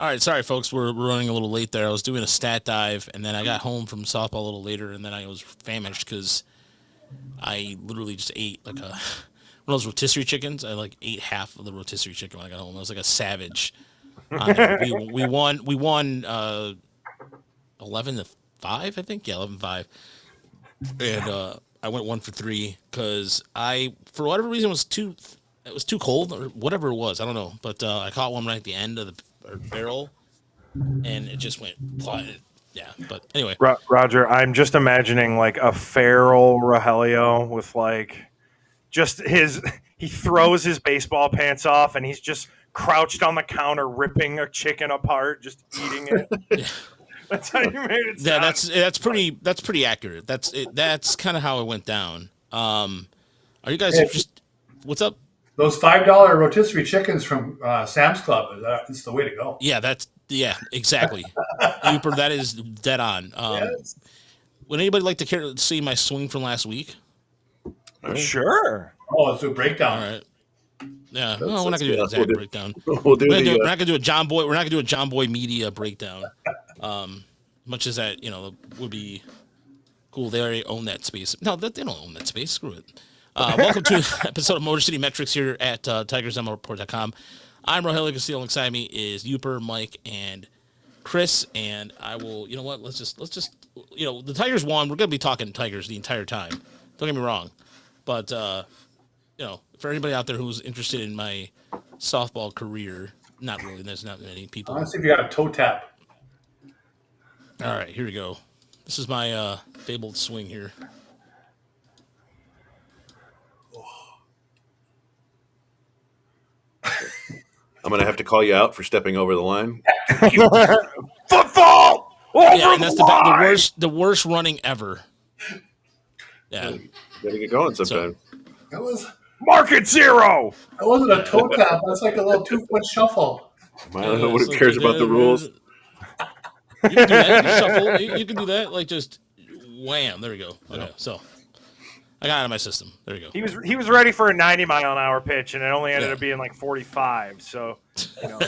All right, sorry folks, we're running a little late there. I was doing a stat dive, and then I got home from softball a little later, and then I was famished because I literally just ate like one of those rotisserie chickens. I like ate half of the rotisserie chicken when I got home. I was like a savage on there. We won 11-5, I think. Yeah, 11-5, and I went 1 for 3 because I, for whatever reason, it was too cold or whatever it was. I don't know, but I caught one right at the end of the barrel, and it just went plotted. Yeah, but anyway. Roger, I'm just imagining like a feral Rogelio with like just he throws his baseball pants off and he's just crouched on the counter ripping a chicken apart, just eating it. Yeah. That's how you made it Yeah, sound. that's pretty accurate. That's it. That's kind of how it went down. Are you guys interested? What's up? Those $5 rotisserie chickens from Sam's Club, it's the way to go. Yeah, exactly. Uper, that is dead on. Yes. Would anybody like to see my swing from last week? Sure. Oh, it's a breakdown. All right. Yeah, well, we're not gonna do an exact breakdown. We'll do We're not gonna do a John Boy. We're not gonna do a John Boy media breakdown. Much as that, would be cool. They already own that space. No, they don't own that space. Screw it. Welcome to an episode of Motor City Metrics here at TigersMLReport.com. I'm Rogelio Castillo. Alongside me is Uper, Mike, and Chris. And I will. You know what? Let's just. The Tigers won. We're gonna be talking Tigers the entire time. Don't get me wrong, but for anybody out there who's interested in my softball career, not really. There's not many people. Let's see if you got a toe tap. All right, here we go. This is my fabled swing here. I'm going to have to call you out for stepping over the line. Football! Yeah, and that's the worst running ever. Yeah. You got to get going sometime. That was Market zero! That wasn't a toe tap. That's like a little 2-foot shuffle. I don't know what who cares about the rules. You can do that. You can shuffle. You can do that. Like just wham. There we go. Okay, so I got it out of my system. There we go. He was ready for a 90-mile-an-hour pitch, and it only ended up being like 45. So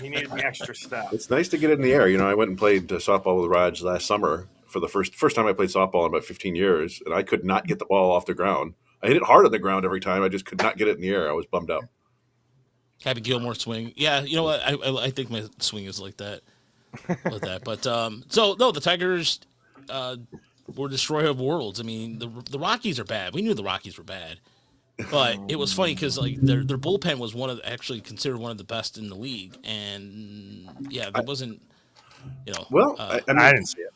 he needed the extra step. It's nice to get it in the air. I went and played softball with Raj last summer for the first time I played softball in about 15 years, and I could not get the ball off the ground. I hit it hard on the ground every time. I just could not get it in the air. I was bummed out. Happy Gilmore swing. Yeah, you know what? I think my swing is like that. But so no, the Tigers were destroyer of worlds. I mean, the Rockies are bad. We knew the Rockies were bad, but it was funny because like their bullpen was actually considered one of the best in the league, and yeah, there wasn't. Well, I didn't see it.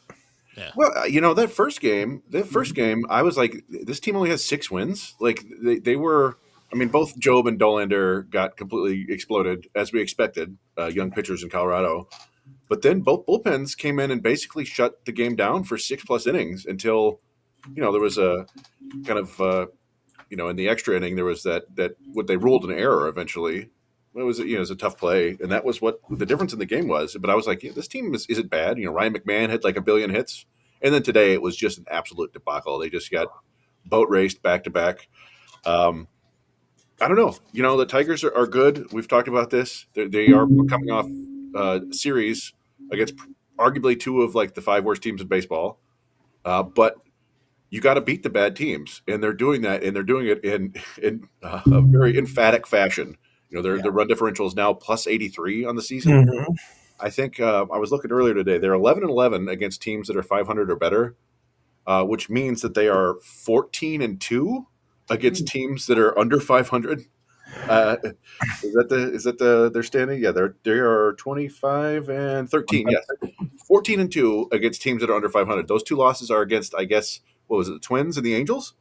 Yeah. Well, that first game, I was like, this team only has 6 wins. Like they were. I mean, both Job and Dolander got completely exploded as we expected. Young pitchers in Colorado. But then both bullpens came in and basically shut the game down for 6+ innings until, there was a kind of, in the extra inning, there was that what they ruled an error eventually. It was, it was a tough play. And that was what the difference in the game was. But I was like, this team isn't bad. Ryan McMahon had like 1 billion hits. And then today it was just an absolute debacle. They just got boat raced back to back. I don't know. The Tigers are good. We've talked about this. They are coming off series against arguably 2 of like the 5 worst teams in baseball. But you got to beat the bad teams, and they're doing that, and they're doing it in a very emphatic fashion. Their run differential is now plus 83 on the season. Mm-hmm. I think I was looking earlier today. They're 11-11 against teams that are 500 or better, which means that they are 14-2 against teams that are under 500. Is that their standing? Yeah, they are 25-13. Yes, 14-2 against teams that are under 500. Those 2 losses are against, I guess, what was it, the Twins and the Angels?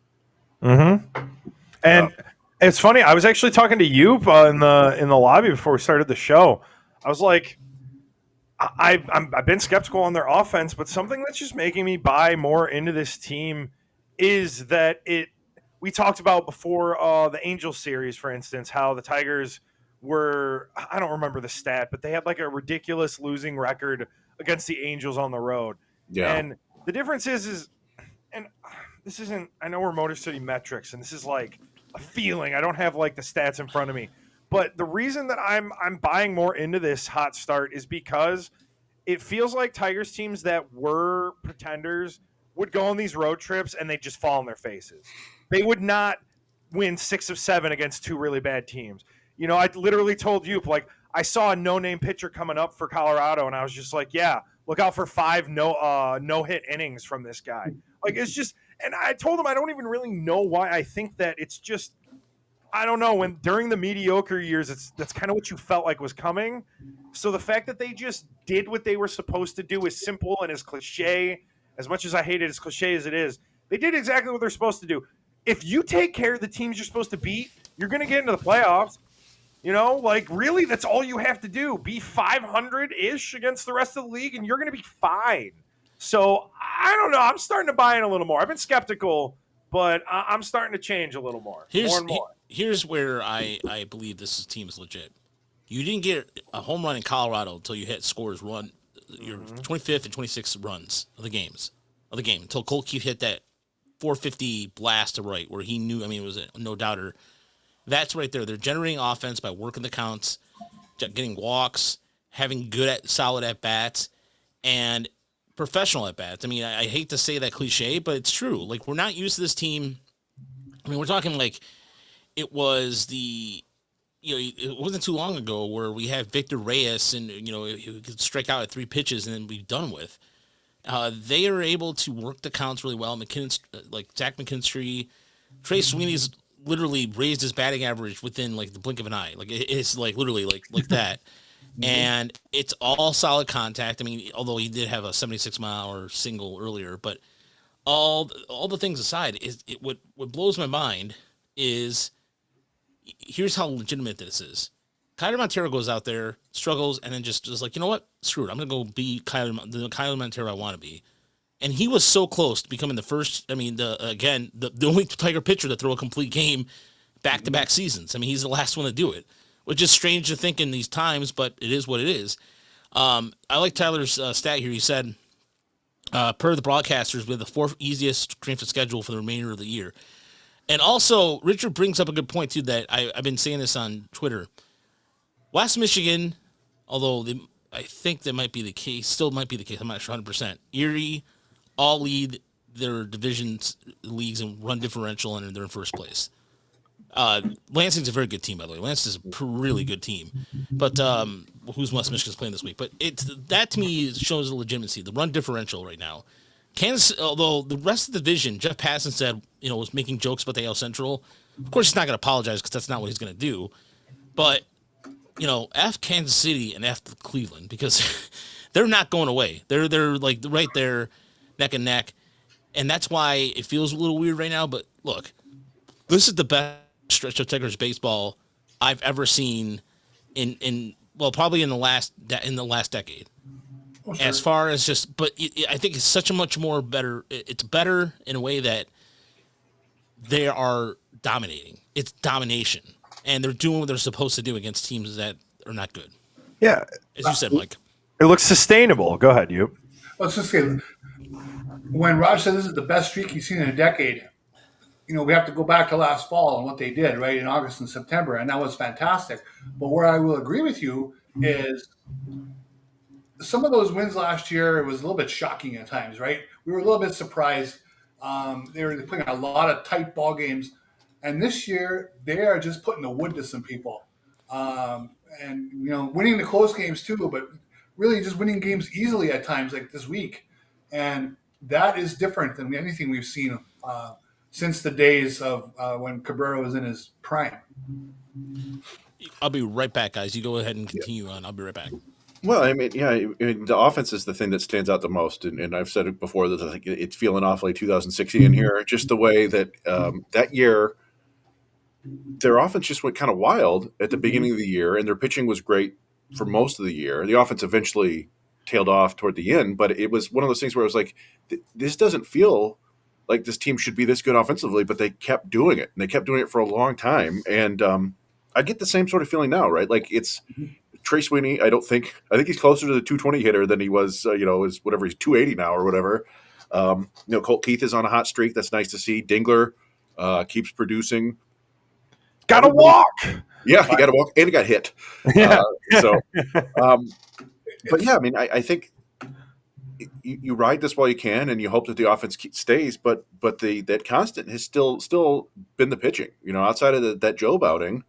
Mm-hmm. And it's funny. I was actually talking to you in the lobby before we started the show. I was like, I've been skeptical on their offense, but something that's just making me buy more into this team is that we talked about before the Angels series, for instance, how the Tigers were, I don't remember the stat, but they had like a ridiculous losing record against the Angels on the road. Yeah. And the difference is, and this isn't, I know we're Motor City Metrics, and this is like a feeling. I don't have like the stats in front of me. But the reason that I'm buying more into this hot start is because it feels like Tigers teams that were pretenders would go on these road trips and they just fall on their faces. They would not win 6 of 7 against two really bad teams. You know, I literally told you, like, I saw a no-name pitcher coming up for Colorado, and I was just like, yeah, look out for 5 no-hit innings from this guy. Like, it's just, and I told him I don't even really know why I think that. It's just, I don't know. When during the mediocre years, that's kind of what you felt like was coming. So the fact that they just did what they were supposed to do is simple and as cliche. As much as I hate it, as cliche as it is, they did exactly what they're supposed to do. If you take care of the teams you're supposed to beat, you're going to get into the playoffs. You know, like, really, that's all you have to do. Be 500-ish against the rest of the league, and you're going to be fine. So, I don't know. I'm starting to buy in a little more. I've been skeptical, but I'm starting to change a little more. More and more. Here's where I believe this team is legit. You didn't get a home run in Colorado until you hit scores run your 25th and 26th runs of the game until Cole Keith hit that 450 blast to right where he knew. I mean, it was a no doubter. That's right there. They're generating offense by working the counts, getting walks, having solid at bats, and professional at bats. I mean, I hate to say that cliche, but it's true. Like, we're not used to this team. I mean, we're talking like it was it wasn't too long ago where we had Victor Reyes and, he could strike out at 3 pitches and then be done with. They are able to work the counts really well. Zach McKinstry, Trey Sweeney's literally raised his batting average within like the blink of an eye. Like it's like literally like that. And it's all solid contact. I mean, although he did have a 76-mile-an-hour single earlier, but all the things aside, what blows my mind is here's how legitimate this is. Kyler Montero goes out there, struggles, and then just like, you know what? Screw it. I'm going to go be the Kyler Montero I want to be. And he was so close to becoming the first, the only Tiger pitcher to throw a complete game back-to-back seasons. I mean, he's the last one to do it, which is strange to think in these times, but it is what it is. I like Tyler's stat here. He said, per the broadcasters, we have the 4th easiest strength of schedule for the remainder of the year. And also, Richard brings up a good point, too, that I've been saying this on Twitter. West Michigan, although I think that might be the case, still might be the case, I'm not sure 100%. Erie all lead their divisions leagues in run differential, and they're in first place. Lansing's a very good team, by the way. Lansing's a really good team. But who's West Michigan's playing this week? But that, to me, shows the legitimacy, the run differential right now. Kansas, although the rest of the division, Jeff Passan said, was making jokes about the AL Central. Of course, he's not going to apologize because that's not what he's going to do. But, F Kansas City and F Cleveland because they're not going away. They're like right there, neck and neck. And that's why it feels a little weird right now. But look, this is the best stretch of Tigers baseball I've ever seen probably in the last decade. Oh, sure. As far as just, but I think it's such a much more better. It's better in a way that they are dominating. It's domination, and they're doing what they're supposed to do against teams that are not good. Yeah, as you said, Mike. It looks sustainable. Go ahead, you. Let's just say, when Raj said this is the best streak he's seen in a decade, we have to go back to last fall and what they did, right, in August and September, and that was fantastic. But where I will agree with you is some of those wins last year, it was a little bit shocking at times, right? We were a little bit surprised. They were playing a lot of tight ball games. And this year, they are just putting the wood to some people. And, winning the close games too, but really just winning games easily at times like this week. And that is different than anything we've seen since the days of when Cabrera was in his prime. I'll be right back, guys. You go ahead and continue on. I'll be right back. Well, the offense is the thing that stands out the most, and I've said it before that I think it's feeling awfully 2016 here. Just the way that that year, their offense just went kind of wild at the beginning of the year, and their pitching was great for most of the year. The offense eventually tailed off toward the end, but it was one of those things where it was like, this doesn't feel like this team should be this good offensively, but they kept doing it, and they kept doing it for a long time. And I get the same sort of feeling now, right? Like it's Trey Sweeney. I think he's closer to the 220 hitter than he was, is whatever, he's 280 now or whatever. Colt Keith is on a hot streak. That's nice to see. Dingler keeps producing. Got to walk. Yeah, he got to walk, and he got hit. Yeah. But yeah, I think you ride this while you can, and you hope that the offense stays. But that constant has still been the pitching. Outside of that Job outing,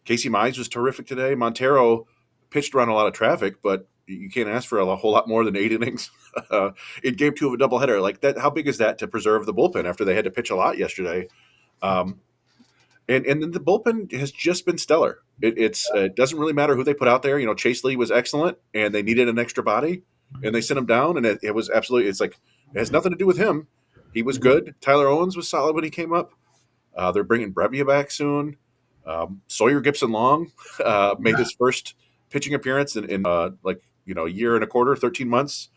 Casey Mize was terrific today. Montero pitched around a lot of traffic, but you can't ask for a whole lot more than 8 innings in game 2 of a doubleheader. Like that, how big is that to preserve the bullpen after they had to pitch a lot yesterday? And then the bullpen has just been stellar. It doesn't really matter who they put out there. Chase Lee was excellent, and they needed an extra body, and they sent him down, and it was absolutely. It's like it has nothing to do with him. He was good. Tyler Owens was solid when he came up. They're bringing Brebbia back soon. Sawyer Gibson-Long made his first pitching appearance in a year and a quarter, 13 months.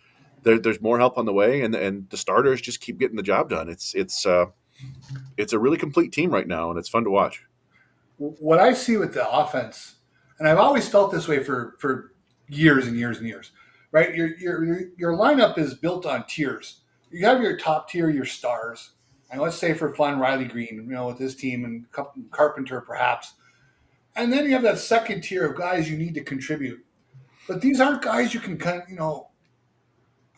There's more help on the way, and the starters just keep getting the job done. It's a really complete team right now, and it's fun to watch. What I see with the offense, and I've always felt this way for years and years and years, right? Your lineup is built on tiers. You have your top tier, your stars, and let's say for fun, Riley Green, with his team, and Carpenter perhaps, and then you have that second tier of guys you need to contribute. But these aren't guys you can are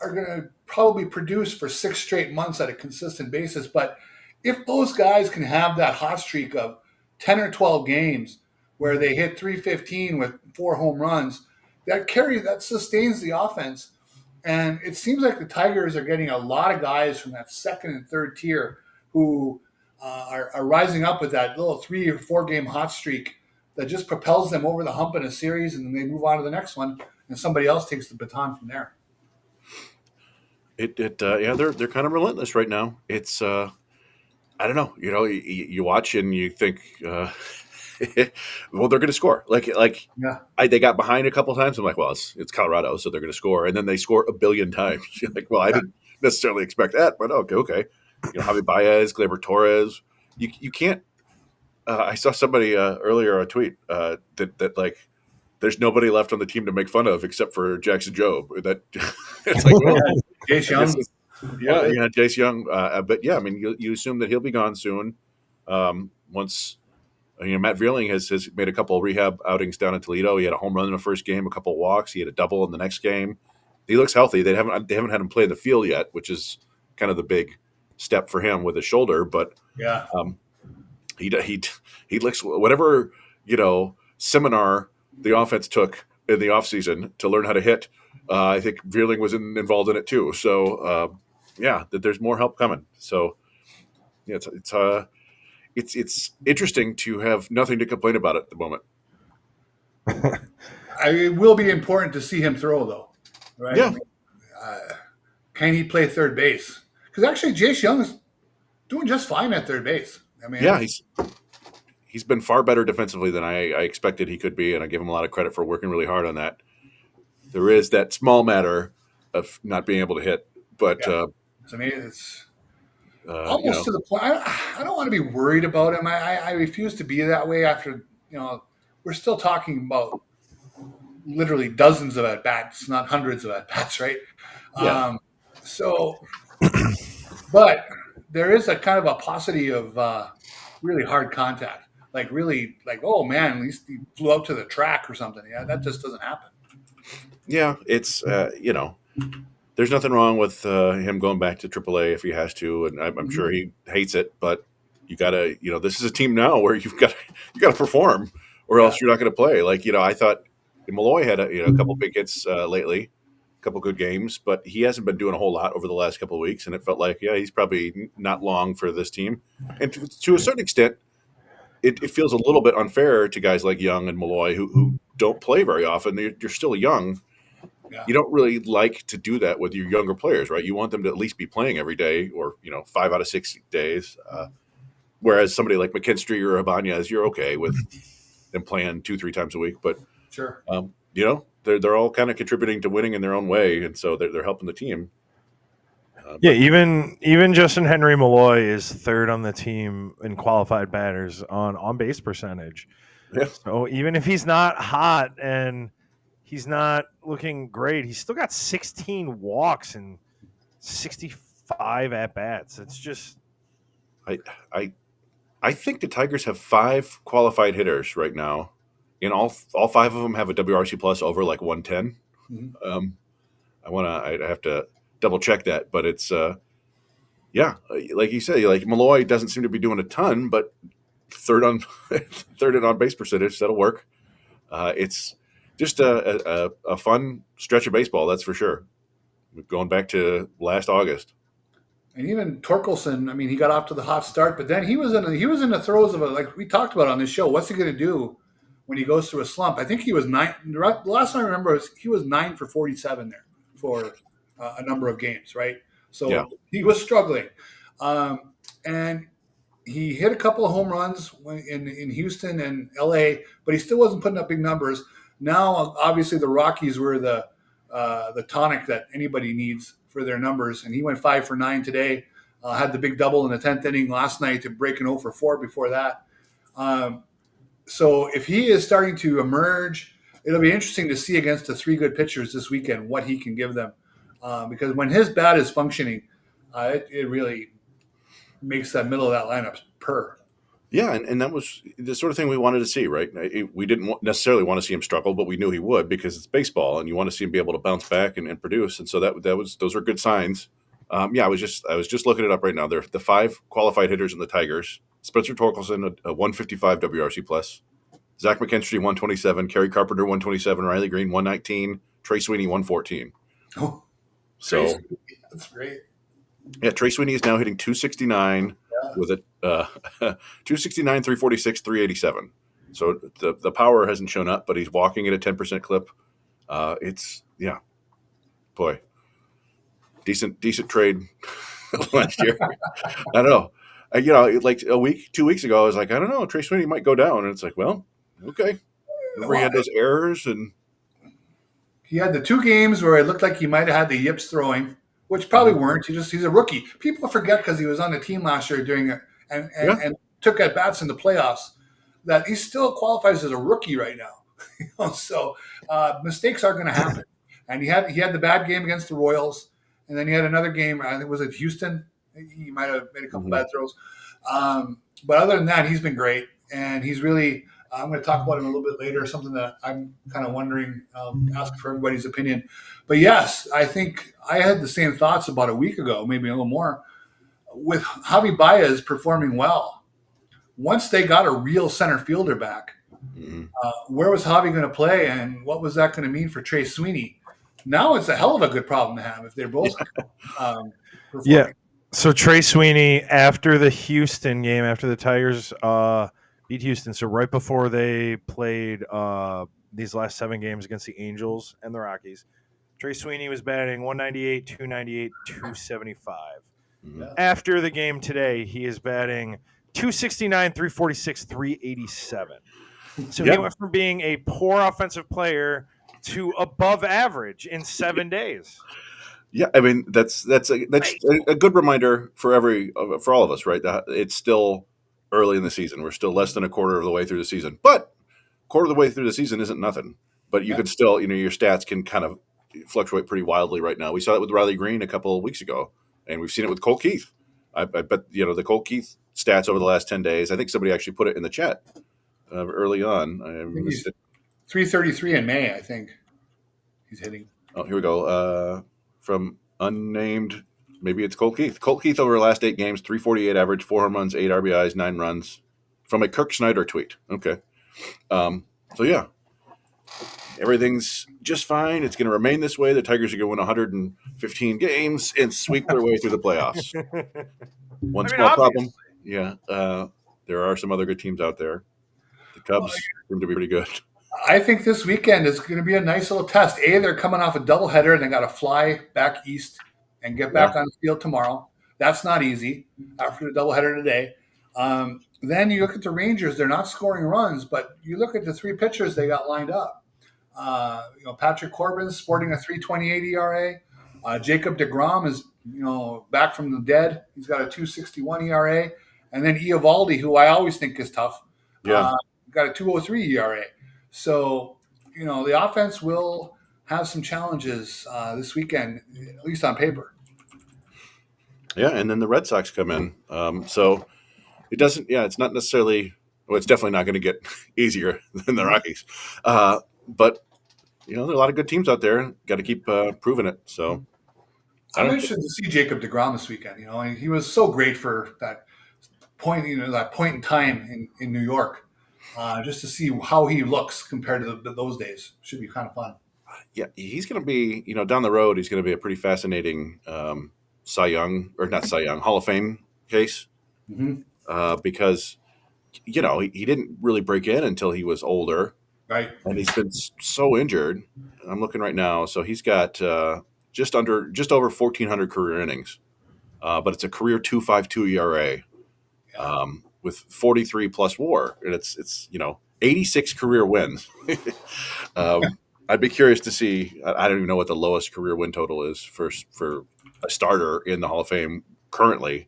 going to probably produce for 6 straight months at a consistent basis. But if those guys can have that hot streak of 10 or 12 games where they hit 315 with 4 home runs, that sustains the offense. And it seems like the Tigers are getting a lot of guys from that second and third tier who are rising up with that little 3 or 4 game hot streak that just propels them over the hump in a series, and then they move on to the next one, and somebody else takes the baton from there. They're kind of relentless right now. It's I don't know. You watch and you think, well, they're going to score. They got behind a couple times. I'm like, well, it's Colorado, so they're going to score, and then they score a billion times. You're like, well, I didn't necessarily expect that, but okay. Javy Baez, Gleyber Torres. You can't. I saw somebody earlier a tweet that like there's nobody left on the team to make fun of except for Jackson Jobe. That it's like, well, Jace Young. Yeah, Jace Young. But yeah, I mean, you assume that he'll be gone soon. Once Matt Vierling has made a couple of rehab outings down in Toledo. He had a home run in the first game, a couple of walks. He had a double in the next game. He looks healthy. They haven't had him play in the field yet, which is kind of the big step for him with his shoulder. But yeah, he looks whatever seminar the offense took in the offseason to learn how to hit. I think Vierling was involved in it too. So there's more help coming. So yeah, it's interesting to have nothing to complain about at the moment. It will be important to see him throw, though, right? Yeah. Can he play third base? Because actually, Jace Young is doing just fine at third base. I mean, yeah, he's been far better defensively than I expected he could be, and I give him a lot of credit for working really hard on that. There is that small matter of not being able to hit, but it's almost to the point. I don't want to be worried about him. I refuse to be that way after we're still talking about literally dozens of at bats, not hundreds of at bats, right? Yeah. But there is a kind of a paucity of really hard contact, oh man, at least he flew up to the track or something. Yeah, that just doesn't happen. Yeah, it's there's nothing wrong with him going back to AAA if he has to, and I'm sure he hates it. But you gotta, this is a team now where you gotta perform, or else you're not going to play. I thought Malloy had a couple big hits lately, a couple good games, but he hasn't been doing a whole lot over the last couple of weeks, and it felt like he's probably not long for this team. And to a certain extent, it feels a little bit unfair to guys like Young and Malloy who don't play very often. You're still young. Yeah. You don't really like to do that with your younger players, right? You want them to at least be playing every day, or 5 out of 6 days. Whereas somebody like McKinstry or Ibanez, you're okay with them playing 2-3 times a week. But sure, they're all kind of contributing to winning in their own way, and so they're helping the team. Even Justin Henry Malloy is third on the team in qualified batters on base percentage. Yeah. So even if he's not hot and he's not looking great, he's still got 16 walks and 65 at bats. It's just I think the Tigers have 5 qualified hitters right now, and all 5 of them have a WRC plus over 110. Mm-hmm. I have to double check that. But it's yeah, like you say, like Malloy doesn't seem to be doing a ton, but third on third and on base percentage, that'll work. It's just a fun stretch of baseball, that's for sure. Going back to last August. And even Torkelson, I mean, he got off to the hot start, but then he was in the throes of a, like we talked about on this show. What's he going to do when he goes through a slump? I think he was nine. The last time I remember, he was 9 for 47 there for a number of games, right? So Yeah. he was struggling, and he hit a couple of home runs in Houston and LA, but he still wasn't putting up big numbers. Now, obviously, the Rockies were the tonic that anybody needs for their numbers, and he went 5 for 9 today. Had the big double in the 10th inning last night to break an 0 for 4 before that. So if he is starting to emerge, it'll be interesting to see against the 3 good pitchers this weekend what he can give them. Because when his bat is functioning, it really makes that middle of that lineup purr. Yeah, and that was the sort of thing we wanted to see, right? We didn't necessarily want to see him struggle, but we knew he would because it's baseball, and you want to see him be able to bounce back and produce. And so those were good signs. Yeah, I was just looking it up right now. They're the 5 qualified hitters in the Tigers: Spencer Torkelson, a 155 WRC plus, Zach McKinstry 127, Kerry Carpenter 127, Riley Green 119, Trey Sweeney 114. Oh, So that's great. Yeah, Trey Sweeney is now hitting 269 with a 269, 346, 387. So the power hasn't shown up, but he's walking at a 10% clip. It's boy, decent trade last year. I don't know. Like 2 weeks ago, I was like, I don't know, Trey Sweeney might go down, and it's like, well, okay. Remember he had those errors, and he had the 2 games where it looked like he might have had the yips throwing, which probably weren't. He's a rookie. People forget because he was on the team last year and took at bats in the playoffs that he still qualifies as a rookie right now. So mistakes are going to happen. And he had the bad game against the Royals, and then he had another game. I think it was at Houston. He might have made a couple bad throws, but other than that, he's been great, and he's really. I'm going to talk about him a little bit later. Something that I'm kind of wondering, ask for everybody's opinion. But yes, I think I had the same thoughts about a week ago, maybe a little more, with Javy Baez performing well. Once they got a real center fielder back, where was Javy going to play, and what was that going to mean for Trey Sweeney? Now it's a hell of a good problem to have if they're both performing. Yeah. So Trey Sweeney, after the Houston game, after the Tigers beat Houston, so right before they played these last 7 games against the Angels and the Rockies, Trey Sweeney was batting 198, 298, 275. Yeah. After the game today, he is batting 269, 346, 387. So he went from being a poor offensive player to above average in 7 days. Yeah, I mean that's a good reminder for all of us, right? That it's still early in the season. We're still less than a quarter of the way through the season, but quarter of the way through the season isn't nothing. But you could still, your stats can kind of fluctuate pretty wildly right now. We saw that with Riley Green a couple of weeks ago, and we've seen it with Cole Keith. I bet the Cole Keith stats over the last 10 days. I think somebody actually put it in the chat early on. I think he's 333 in May. I think he's hitting. Oh, here we go. From unnamed, maybe it's Cole Keith. Cole Keith over the last 8 games, 348 average, 4 home runs, 8 RBIs, 9 runs. From a Kirk Snyder tweet. Okay. So yeah, everything's just fine. It's going to remain this way. The Tigers are going to win 115 games and sweep their way through the playoffs. One small problem. Yeah. There are some other good teams out there. The Cubs seem to be pretty good. I think this weekend is going to be a nice little test. They're coming off a doubleheader, and they got to fly back east and get back on the field tomorrow. That's not easy after the doubleheader today. Then you look at the Rangers; they're not scoring runs, but you look at the 3 pitchers they got lined up. Patrick Corbin's sporting a 3.28 ERA. Jacob deGrom is back from the dead. He's got a 2.61 ERA, and then Eovaldi, who I always think is tough, got a 2.03 ERA. So, the offense will have some challenges this weekend, at least on paper. Yeah, and then the Red Sox come in. So it doesn't – it's not necessarily – well, it's definitely not going to get easier than the Rockies. But, there are a lot of good teams out there. Got to keep proving it. So I'm interested to see Jacob DeGrom this weekend. You know, and he was so great for that point. You know, that point in time in New York. Just to see how he looks compared to those days should be kind of fun. Yeah, he's going to be, down the road, he's going to be a pretty fascinating Cy Young, or not Cy Young, Hall of Fame case, because, he didn't really break in until he was older. Right. And he's been so injured. I'm looking right now. So he's got just over 1,400 career innings, but it's a career 2.52 ERA with 43 plus WAR, and it's 86 career wins. I'd be curious to see. I don't even know what the lowest career win total is for a starter in the Hall of Fame currently.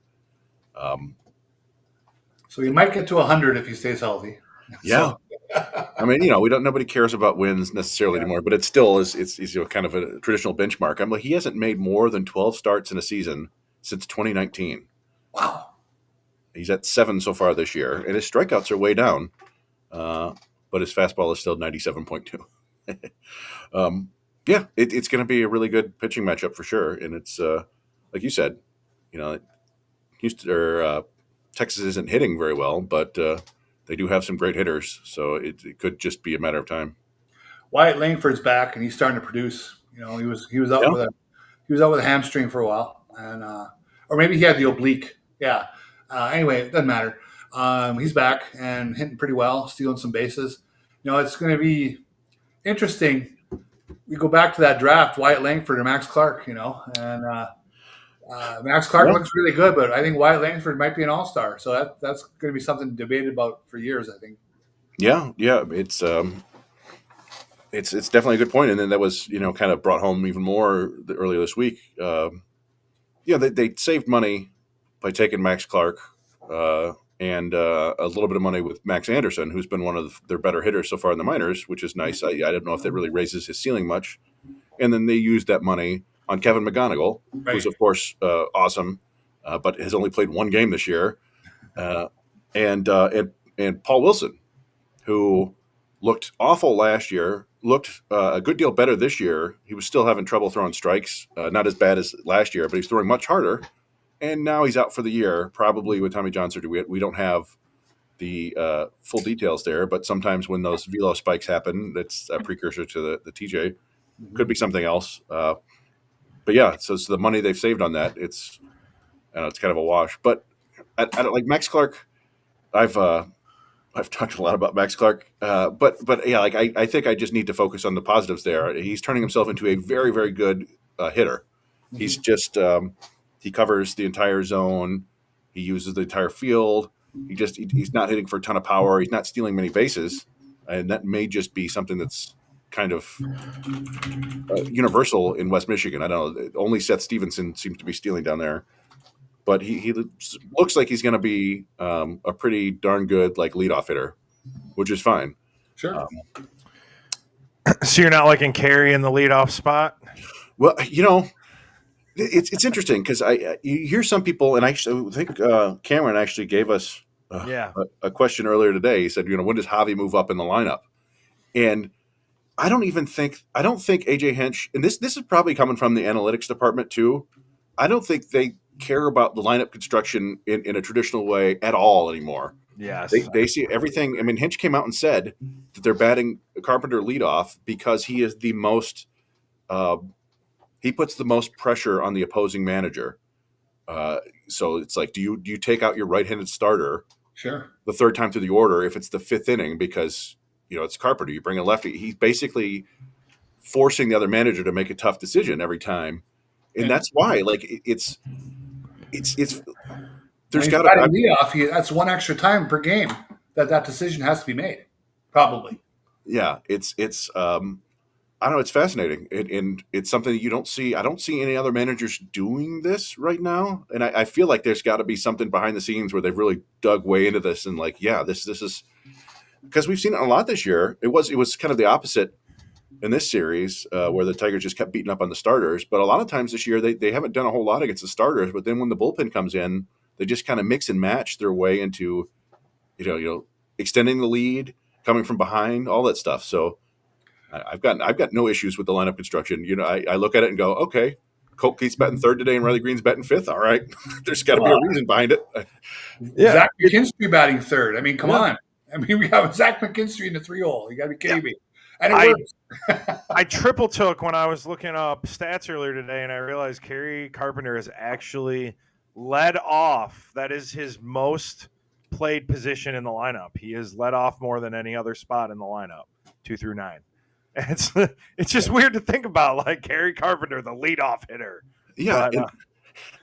So he might get to 100 if he stays healthy. Yeah. So. I mean, nobody cares about wins necessarily anymore, but it still is. It's kind of a traditional benchmark. I'm like, he hasn't made more than 12 starts in a season since 2019. Wow. He's at 7 so far this year, and his strikeouts are way down, but his fastball is still 97.2. It's going to be a really good pitching matchup for sure, and it's like you said, Houston or Texas isn't hitting very well, but they do have some great hitters, so it could just be a matter of time. Wyatt Langford's back, and he's starting to produce. He was out with a hamstring for a while, and or maybe he had the oblique. Yeah. Anyway, it doesn't matter. He's back and hitting pretty well, stealing some bases. It's going to be interesting. We go back to that draft, Wyatt Langford and Max Clark, and Max Clark looks really good, but I think Wyatt Langford might be an all-star. So that's going to be something debated about for years, I think. Yeah, it's definitely a good point, and then that was kind of brought home even more earlier this week. They saved money by taking Max Clark and a little bit of money with Max Anderson, who's been one of their better hitters so far in the minors, which is nice. I don't know if that really raises his ceiling much. And then they used that money on Kevin McGonigal, who's, of course, awesome, but has only played one game this year, and Paul Wilson, who looked awful last year, looked a good deal better this year. He was still having trouble throwing strikes, not as bad as last year, but he's throwing much harder. And now he's out for the year, probably with Tommy John surgery. We don't have the full details there, but sometimes when those velo spikes happen, that's a precursor to the TJ. Could be something else. But yeah, so the money they've saved on that, it's kind of a wash. But I don't like Max Clark. I've talked a lot about Max Clark, but yeah, I think I just need to focus on the positives there. He's turning himself into a very, very good hitter. He's just he covers the entire zone. He uses the entire field. He's not hitting for a ton of power. He's not stealing many bases, and that may just be something that's kind of universal in West Michigan. I don't know. Only Seth Stevenson seems to be stealing down there, but he looks like he's going to be a pretty darn good leadoff hitter, which is fine. Sure. So you're not liking Carey in the leadoff spot? Well, it's interesting because you hear some people, and I think Cameron actually gave us a question earlier today. He said, when does Javy move up in the lineup? And I don't think AJ Hinch, and this is probably coming from the analytics department too. I don't think they care about the lineup construction in a traditional way at all anymore. Yes. They see everything. I mean, Hinch came out and said that they're batting Carpenter leadoff because he is the most he puts the most pressure on the opposing manager. So it's like, do you take out your right-handed starter the third time through the order if it's the fifth inning because it's Carpenter? You bring a lefty. He's basically forcing the other manager to make a tough decision every time, and that's why it's there's got to be leadoff. That's one extra time per game that decision has to be made. Probably. Yeah, it's I don't know. It's fascinating, and it's something that you don't see. I don't see any other managers doing this right now, and I feel like there's got to be something behind the scenes where they've really dug way into this and this is because we've seen it a lot this year. It was kind of the opposite in this series where the Tigers just kept beating up on the starters, but a lot of times this year they haven't done a whole lot against the starters. But then when the bullpen comes in, they just kind of mix and match their way into extending the lead, coming from behind, all that stuff. So I've got no issues with the lineup construction. I look at it and go, okay, Colt Keith's batting third today and Riley Green's batting fifth. All right, there's got to be a reason behind it. Yeah. Zach McKinstry batting third. I mean, come Yeah. on. I mean, we have Zach McKinstry in the 3-hole. You got to be kidding me. And it I- works. I triple took when I was looking up stats earlier today, and I realized Kerry Carpenter has actually led off. That is his most played position in the lineup. He has led off more than any other spot in the lineup, 2 through 9. It's just weird to think about, like Kerry Carpenter, the leadoff hitter. Yeah, But,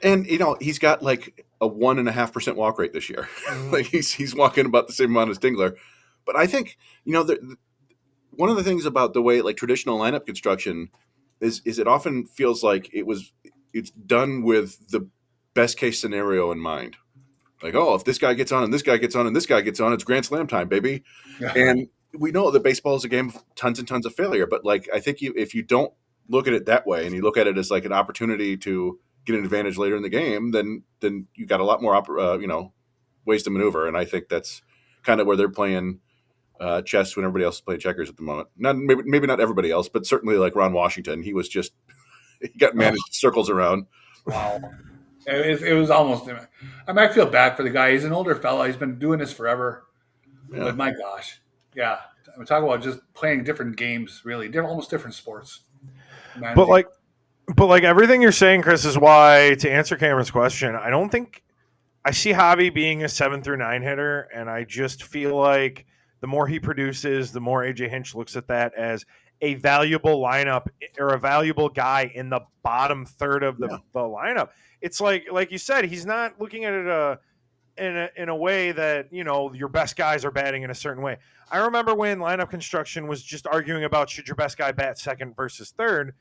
and he's got like a 1.5% walk rate this year. Like he's walking about the same amount as Dingler. But I think one of the things about the way like traditional lineup construction is it often feels like it's done with the best case scenario in mind. Like, oh, if this guy gets on and this guy gets on and this guy gets on, it's grand slam time, baby. Yeah. And we know that baseball is a game of tons and tons of failure. But like, I think if you don't look at it that way and you look at it as like an opportunity to get an advantage later in the game, then you got a lot more ways to maneuver. And I think that's kind of where they're playing chess when everybody else is playing checkers at the moment. Not maybe not everybody else, but certainly like Ron Washington, he got managed circles around. Wow. It was almost. I mean, I feel bad for the guy. He's an older fella. He's been doing this forever. Yeah. But my gosh, yeah. I'm talking about just playing different games, really, almost different sports. but like everything you're saying, Chris, is why, to answer Cameron's question, I don't think I see Javy being a 7 through 9 hitter, and I just feel like the more he produces, the more AJ Hinch looks at that as a valuable lineup or a valuable guy in the bottom third of the lineup. It's like you said, he's not looking at it in a way that, your best guys are batting in a certain way. I remember when lineup construction was just arguing about should your best guy bat second versus third,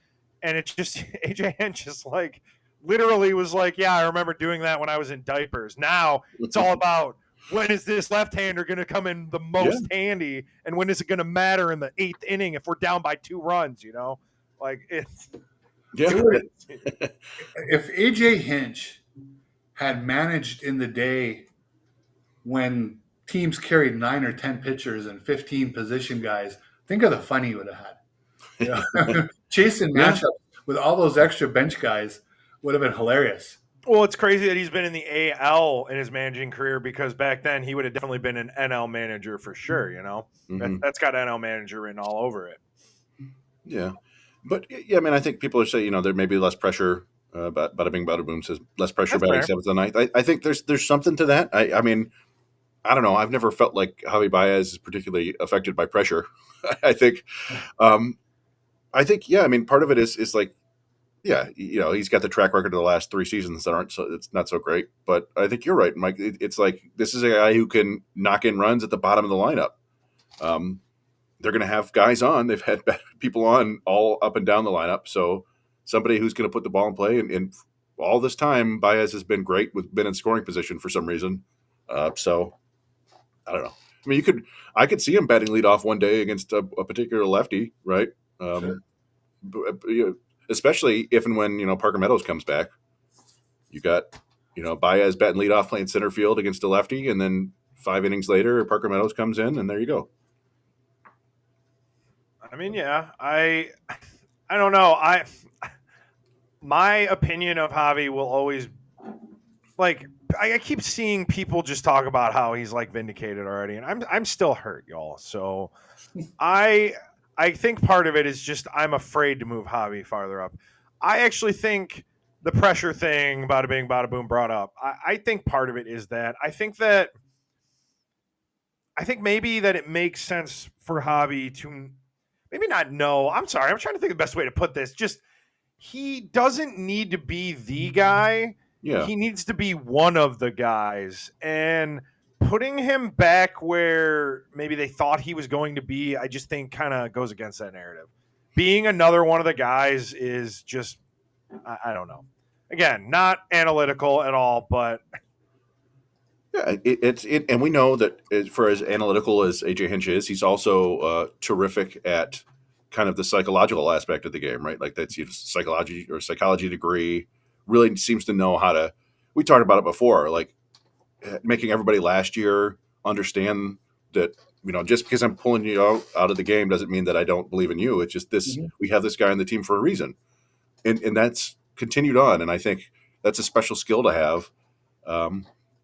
and it's just AJ Hinch is like literally was like, yeah, I remember doing that when I was in diapers. Now it's all about when is this left-hander going to come in the most handy, and when is it going to matter in the 8th inning if we're down by 2 runs, Like it's if AJ Hinch had managed in the day when teams carried 9 or 10 pitchers and 15 position guys, think of the fun he would have had. Chasing matchups with all those extra bench guys would have been hilarious. Well, it's crazy that he's been in the AL in his managing career, because back then he would have definitely been an NL manager for sure. Mm-hmm. That's got NL manager written all over it. Yeah. But yeah, I mean, I think people are saying, there may be less pressure. Bada bing, bada boom says less pressure That's batting fair. 7th and 9th. I think there's something to that. I mean, I don't know. I've never felt like Javy Baez is particularly affected by pressure. I think, yeah. I mean, part of it is like, yeah, he's got the track record of the last 3 seasons that aren't so, it's not so great. But I think you're right, Mike. It's like this is a guy who can knock in runs at the bottom of the lineup. They're going to have guys on. They've had people on all up and down the lineup. So somebody who's going to put the ball in play. And all this time, Baez has been great been in scoring position for some reason. So I don't know. I mean, I could see him batting leadoff one day against a particular lefty, right? Sure. Especially if and when Parker Meadows comes back. You got Baez batting leadoff playing center field against a lefty, and then 5 innings later, Parker Meadows comes in, and there you go. I mean, yeah, I don't know. My opinion of Javy will always, like, I keep seeing people just talk about how he's like vindicated already, and I'm still hurt, y'all. So I think part of it is just I'm afraid to move Javy farther up. I actually think the pressure thing, bada bing, bada boom, brought up. I think part of it is that I think maybe that it makes sense for Javy to maybe not know. I'm sorry. I'm trying to think of the best way to put this. Just he doesn't need to be the guy. Yeah. He needs to be one of the guys. And putting him back where maybe they thought he was going to be, I just think kind of goes against that narrative. Being another one of the guys is just, I don't know. Again, not analytical at all, but yeah, and we know that for as analytical as AJ Hinch is, he's also terrific at kind of the psychological aspect of the game, right? Like that's psychology degree. Really seems to know how to. We talked about it before, like making everybody last year understand that just because I'm pulling you out of the game doesn't mean that I don't believe in you. It's just this. Mm-hmm. We have this guy on the team for a reason, and that's continued on, and I think that's a special skill to have.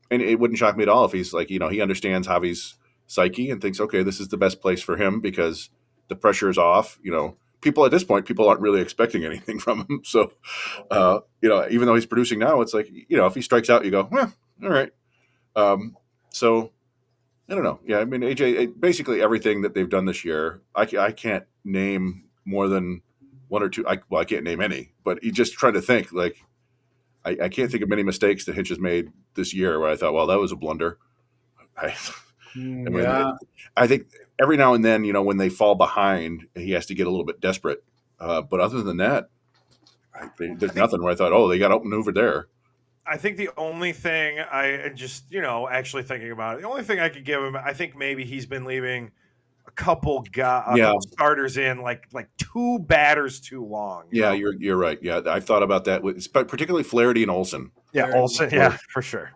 And it wouldn't shock me at all if he's like, he understands Javi's psyche and thinks, okay, this is the best place for him because the pressure is off. People at this point, people aren't really expecting anything from him. So, even though he's producing now, it's like, if he strikes out, you go, well, all right. So I don't know. Yeah, I mean, AJ, basically everything that they've done this year, I can't name more than one or two. I can't name any, but you just trying to think, like, I can't think of many mistakes that Hinch has made this year where I thought, well, that was a blunder. I think every now and then, when they fall behind, he has to get a little bit desperate. But other than that, there's nothing where I thought, oh, they got outmaneuvered there. I think the only thing I just, actually thinking about it, the only thing I could give him, I think maybe he's been leaving a couple starters in like two batters too long. Yeah, you're right. Yeah, I've thought about that with particularly Flaherty and Olsen. Yeah, Olsen. Yeah, for sure.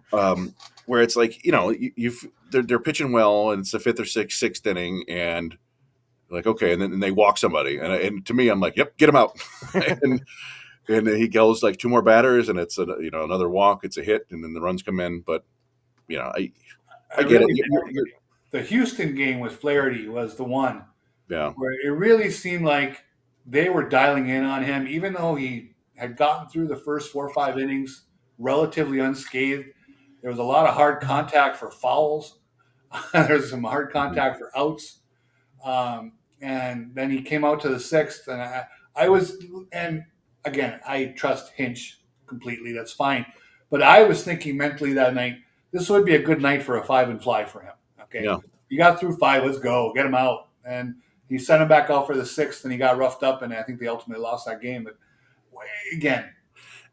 Where it's like they're pitching well, and it's the fifth or sixth inning, and like okay, and then they walk somebody, and to me, I'm like, yep, get him out, and he goes like two more batters, and it's another walk, it's a hit, and then the runs come in, but I get it. The Houston game with Flaherty was the one where it really seemed like they were dialing in on him, even though he had gotten through the first 4 or 5 innings relatively unscathed. There was a lot of hard contact for fouls. There's some hard contact for outs. And then he came out to the 6th, and again, I trust Hinch completely. That's fine. But I was thinking mentally that night, this would be a good night for a 5 and fly for him. Okay, you got through 5. Let's go, get him out. And he sent him back out for the 6th, and he got roughed up, and I think they ultimately lost that game. But again,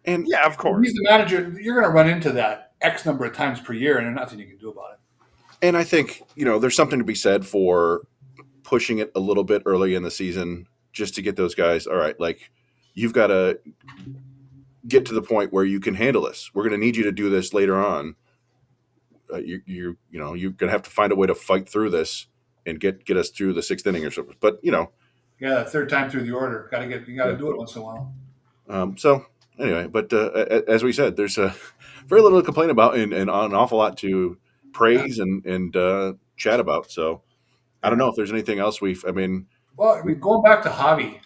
and yeah, of course, he's the manager. You're going to run into that X number of times per year, and there's nothing you can do about it. And I think there's something to be said for pushing it a little bit early in the season just to get those guys. All right, like you've got to get to the point where you can handle this. We're going to need you to do this later on. You're going to have to find a way to fight through this and get us through the 6th inning or something. But the third time through the order, you got to do it once in a while. So anyway, but as we said, there's very little to complain about and an awful lot to praise and chat about. So I don't know if there's anything else going back to Javy.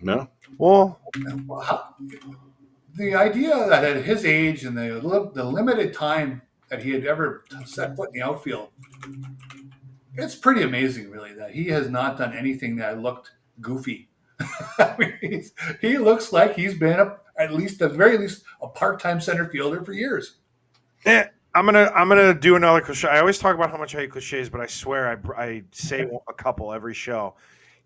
No. Well, the idea that at his age and the limited time that he had ever set foot in the outfield, it's pretty amazing, really, that he has not done anything that looked goofy. He looks like he's been at the very least a part-time center fielder for years. Yeah, I'm gonna do another cliche. I always talk about how much I hate cliches, but I swear I say a couple every show.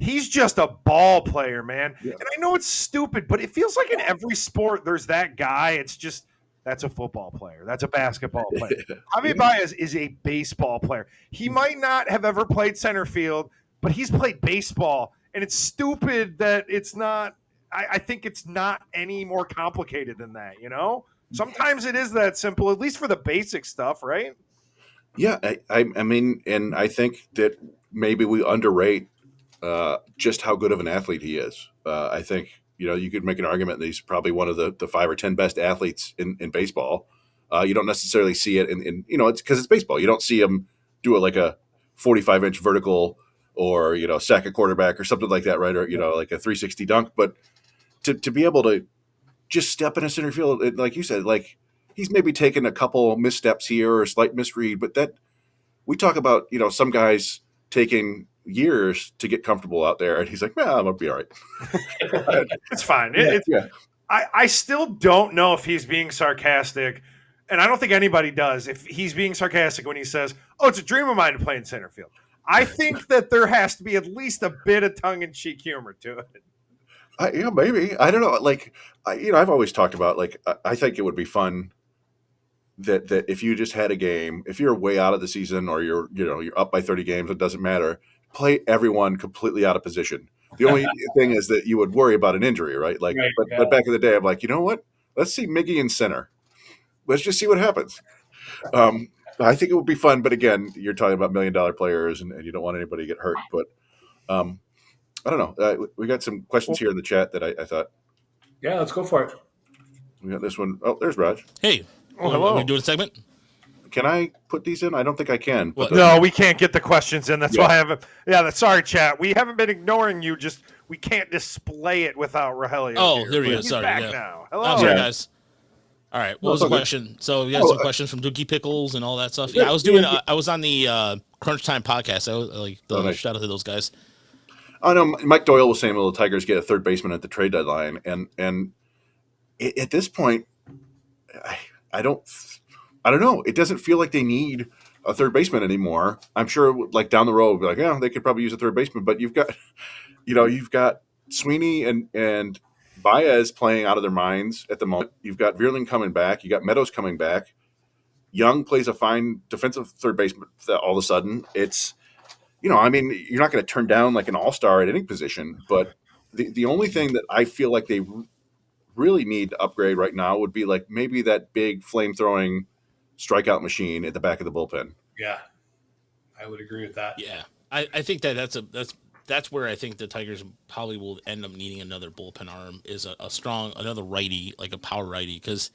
He's just a ball player, man. Yeah. And I know it's stupid, but it feels like in every sport there's that guy. It's just that's a football player. That's a basketball player. Javy Baez is a baseball player. He might not have ever played center field, but he's played baseball. And it's stupid that it's not – I think it's not any more complicated than that, Sometimes it is that simple, at least for the basic stuff, right? Yeah, I mean, and I think that maybe we underrate just how good of an athlete he is. I think – you could make an argument that he's probably one of the 5 or 10 best athletes in baseball. You don't necessarily see it it's because it's baseball. You don't see him do it like a 45-inch vertical or, sack a quarterback or something like that, right? Or, like a 360 dunk. But to be able to just step in a center field, like you said, like he's maybe taken a couple missteps here or a slight misread, but that we talk about, some guys taking years to get comfortable out there, and he's like, "Man, I'm gonna be all right." It's fine. Yeah. I still don't know if he's being sarcastic, and I don't think anybody does. If he's being sarcastic when he says, "Oh, it's a dream of mine to play in center field," I think that there has to be at least a bit of tongue-in-cheek humor to it. Maybe I don't know. Like, I've always talked about I think it would be fun that if you just had a game, if you're way out of the season or you're up by 30 games, it doesn't matter. Play everyone completely out of position. The only thing is that you would worry about an injury, right? But back in the day, I'm like, you know what? Let's see Miggy in center. Let's just see what happens. I think it would be fun, but again, you're talking about $1 million players, and you don't want anybody to get hurt. But I don't know. We got some questions here in the chat that I thought. Yeah, let's go for it. We got this one. Oh, there's Raj. Hey, hello. Are we doing a segment? Can I put these in? I don't think I can. What? No, we can't get the questions in. That's Yeah. why I haven't. Yeah, sorry, chat. We haven't been ignoring you. Just we can't display it without Rogelio. Oh, here. there we go. He's Sorry, back yeah. now. I'm Hello. sorry, Yeah. guys. All right. What No, was the it's all good. question? So we had Oh, some questions from Dookie Pickles and all that stuff. Yeah, I was doing. I was on the Crunch Time podcast. I was like, nice. shout out to those guys. Oh no, Mike Doyle was saying, "Will the Tigers get a third baseman at the trade deadline?" And at this point, I don't know. It doesn't feel like they need a third baseman anymore. I'm sure, like down the road, we'll be like, yeah, they could probably use a third baseman. But you've got Sweeney and Baez playing out of their minds at the moment. You've got Vierling coming back. You got Meadows coming back. Young plays a fine defensive third baseman. All of a sudden, it's I mean, you're not going to turn down like an all-star at any position. But the only thing that I feel like they really need to upgrade right now would be like maybe that big flame-throwing strikeout machine at the back of the bullpen. Yeah, I would agree with that. Yeah, I think that's where I think the Tigers probably will end up needing another bullpen arm, is a strong another righty, like a power righty, because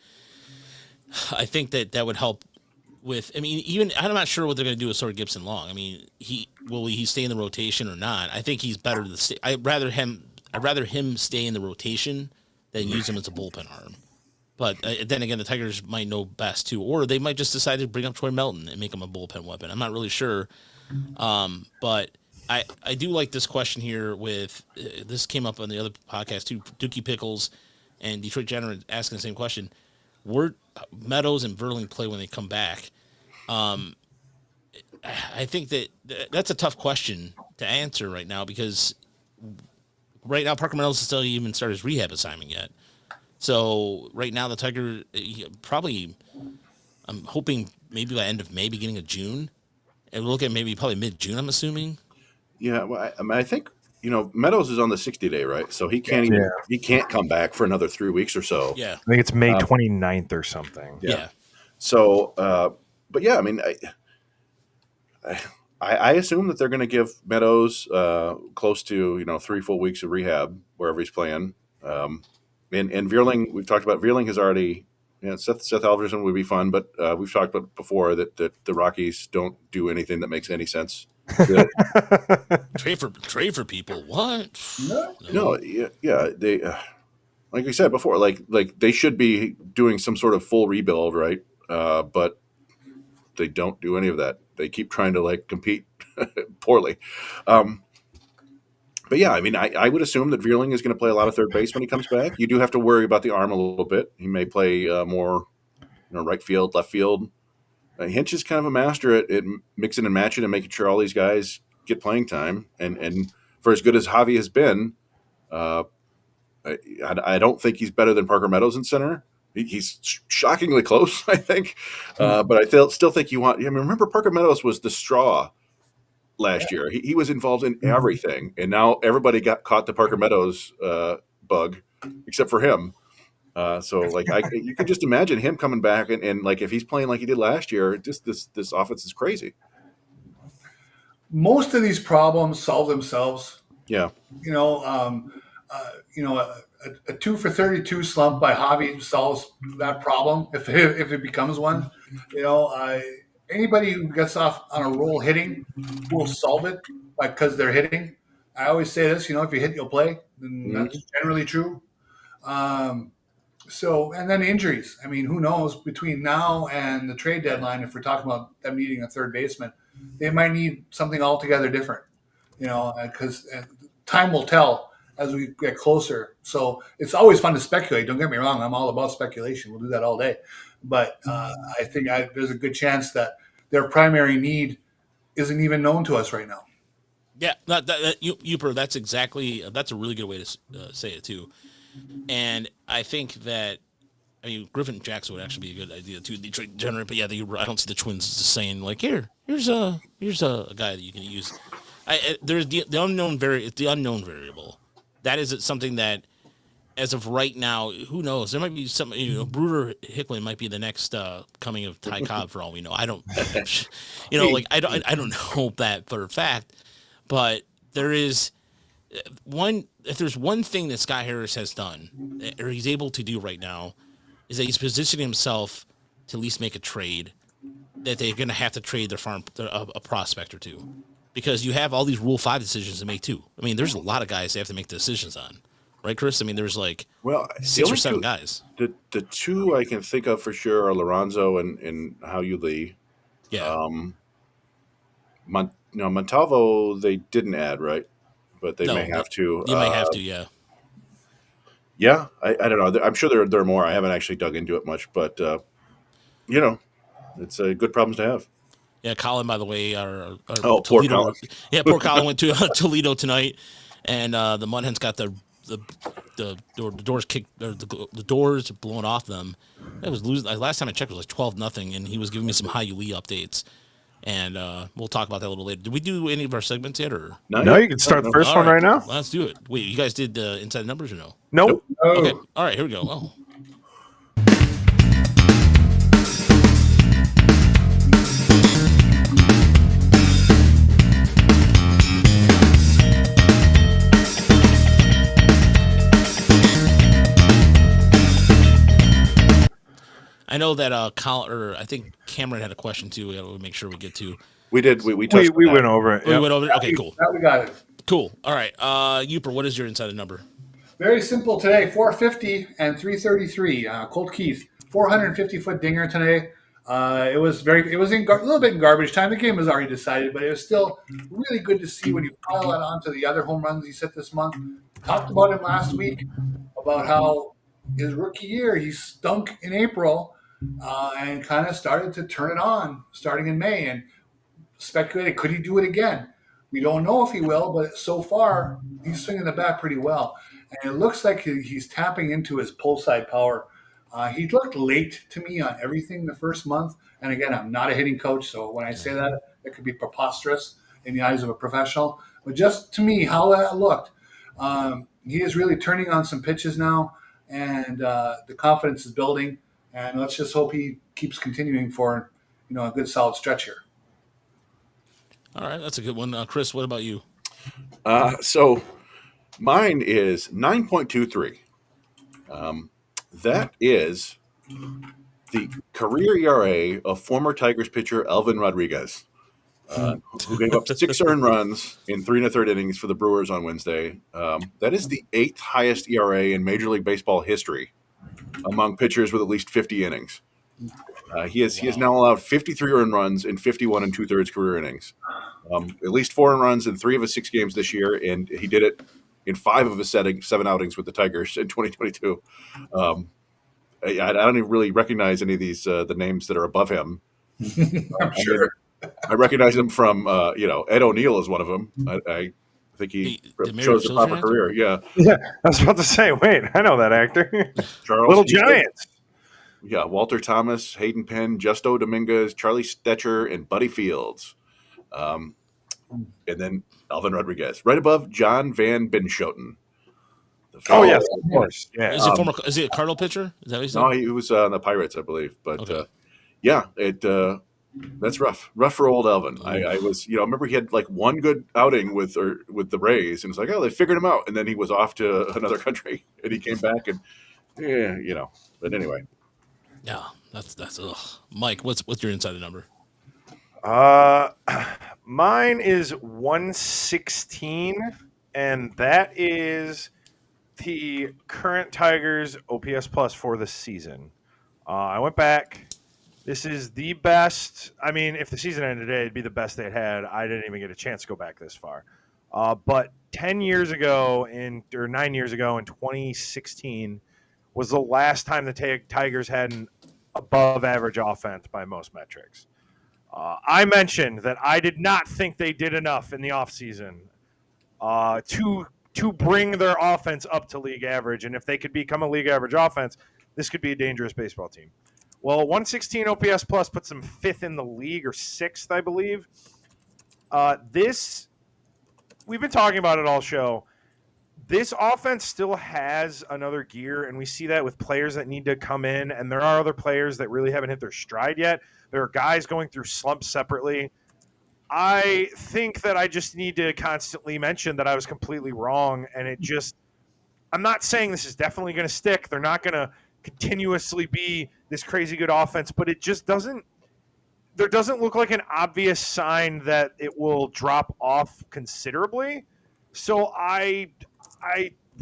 I think that would help with. I mean, even I'm not sure what they're going to do with Sawyer Gibson Long. I mean, will he stay in the rotation or not? I think he's better to stay. I'd rather him stay in the rotation than use him as a bullpen arm. But then again, the Tigers might know best too, or they might just decide to bring up Troy Melton and make him a bullpen weapon. I'm not really sure, but I do like this question here. With this came up on the other podcast too. Dookie Pickles and Detroit General asking the same question: where Meadows and Vierling play when they come back? I think that's a tough question to answer right now, because right now Parker Meadows still even started his rehab assignment yet. So right now the Tiger probably, I'm hoping maybe by end of May, beginning of June, and we'll look at maybe probably mid-June, I'm assuming. Yeah, well, I mean, I think Meadows is on the 60-day, right? So he can't he can't come back for another 3 weeks or so. Yeah, I think it's May 29th or something. yeah. So, but yeah, I mean, I assume that they're going to give Meadows close to 3 full weeks of rehab wherever he's playing. And Vierling, we've talked about Vierling has already. Seth Alverson would be fun, but we've talked about before that the Rockies don't do anything that makes any sense. Trade for people. What? No, yeah, they like we said before, like they should be doing some sort of full rebuild, right? But they don't do any of that. They keep trying to like compete poorly. But yeah, I mean, I would assume that Vierling is going to play a lot of third base when he comes back. You do have to worry about the arm a little bit. He may play more, right field, left field. Hinch is kind of a master at mixing and matching and making sure all these guys get playing time. And for as good as Javy has been, I don't think he's better than Parker Meadows in center. He's shockingly close, I think. But I still think you want – remember Parker Meadows was the straw last year. He was involved in everything. And now everybody got caught the Parker Meadows bug except for him. So like you can just imagine him coming back and like if he's playing like he did last year, just this offense is crazy. Most of these problems solve themselves. Yeah. A 2 for 32 slump by Javy solves that problem if it becomes one. Anybody who gets off on a roll hitting will solve it because they're hitting. I always say this, if you hit, you'll play. And that's generally true. So, and then injuries. I mean, who knows between now and the trade deadline, if we're talking about them needing a third baseman, they might need something altogether different, because time will tell as we get closer. So it's always fun to speculate. Don't get me wrong. I'm all about speculation. We'll do that all day. But I think there's a good chance that their primary need isn't even known to us right now. Yeah, Uper, that's a really good way to say it too. And I think that, Griffin Jackson would actually be a good idea too. Detroit Generate, but yeah, I don't see the Twins just saying like, here's a guy that you can use. There's the unknown it's the unknown variable. That is something that, as of right now, who knows? There might be some. Bruder Hicklin might be the next coming of Ty Cobb for all we know. I don't, I don't know that for a fact, but there is one. If there's one thing that Scott Harris has done, or he's able to do right now, is that he's positioning himself to at least make a trade that they're going to have to trade a prospect or two, because you have all these Rule 5 decisions to make too. I mean, there's a lot of guys they have to make decisions on, right, Chris? I mean, there's like Well, 6 or 7 guys. The two I can think of for sure are Lorenzo and How You Lee. Yeah. Montalvo they didn't add, right? But they may have to. You may have to, yeah. Yeah, I don't know. I'm sure there are more. I haven't actually dug into it much, but it's good problems to have. Yeah, Colin, by the way, our poor Toledo. Colin. Yeah, poor Colin went to Toledo tonight, and the Mudhens got the doors kicked, or the doors blown off them. It was losing. Last time I checked, it was like 12-0, and he was giving me some High Lee updates. And we'll talk about that a little later. Did we do any of our segments yet, or no? You can start the first one right now. Let's do it. Wait, you guys did inside numbers or no? Nope. Okay. All right, here we go. Oh. I know that I think Cameron had a question too. We got to make sure we get to. We did. We We went over it. We went over it. Okay, cool. Now we got it. Cool. All right. Uper, what is your insider number? Very simple today. 450 and 333. Colt Keith, 450-foot dinger today. It was a little bit in garbage time. The game was already decided, but it was still really good to see when you pile that onto the other home runs he hit this month. Talked about him last week about how his rookie year he stunk in April and kind of started to turn it on starting in May, and speculated could he do it again. We don't know if he will, but so far he's swinging the bat pretty well, and it looks like he's tapping into his pull side power. He looked late to me on everything the first month. And again, I'm not a hitting coach, so when I say that, it could be preposterous in the eyes of a professional. But just to me, how that looked, he is really turning on some pitches now, and the confidence is building. And let's just hope he keeps continuing for a good solid stretch here. All right, that's a good one. Chris, what about you? So mine is 9.23. That is the career ERA of former Tigers pitcher Elvin Rodriguez, who gave up 6 earned runs in 3 1/3 innings for the Brewers on Wednesday. That is the 8th highest ERA in Major League Baseball history among pitchers with at least 50 innings. He has now allowed 53 earned runs in 51 2/3 career innings. At least 4 earned runs in 3 of his 6 games this year, and he did it in 5 of his 7 outings with the Tigers in 2022. I don't even really recognize any of these the names that are above him. I'm sure. I recognize him from Ed O'Neill is one of them. I think he chose a proper career. Yeah, I was about to say, wait, I know that actor. Charles Little Giants. Yeah, Walter Thomas, Hayden Penn, Justo Dominguez, Charlie Stetcher, and Buddy Fields. And then Elvin Rodriguez. Right above John Van Benschoten. Oh, yes, of course. Yeah. Is he a Cardinal pitcher? Is that what he's No, he was on the Pirates, I believe. But okay. That's rough. Rough for old Elvin. I was, I remember he had like one good outing with the Rays, and it's like, oh, they figured him out, and then he was off to another country, and he came back, and But anyway. Yeah, that's ugh. Mike, what's your insider number? Mine is 116, and that is the current Tigers OPS plus for the season. I went back. This is the best. I mean, if the season ended today, it'd be the best they'd had. I didn't even get a chance to go back this far. But 10 years ago, 9 years ago in 2016, was the last time the Tigers had an above-average offense by most metrics. I mentioned that I did not think they did enough in the offseason to bring their offense up to league average. And if they could become a league average offense, this could be a dangerous baseball team. Well, 116 OPS plus puts them 5th in the league, or 6th, I believe. We've been talking about it all show. This offense still has another gear, and we see that with players that need to come in, and there are other players that really haven't hit their stride yet. There are guys going through slumps separately. I think that I just need to constantly mention that I was completely wrong, and I'm not saying this is definitely going to stick. They're not going to continuously be this crazy good offense, but it just doesn't. There doesn't look like an obvious sign that it will drop off considerably. So I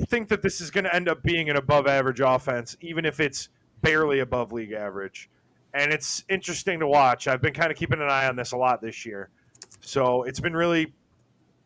think that this is going to end up being an above average offense, even if it's barely above league average. And it's interesting to watch. I've been kind of keeping an eye on this a lot this year. So it's been really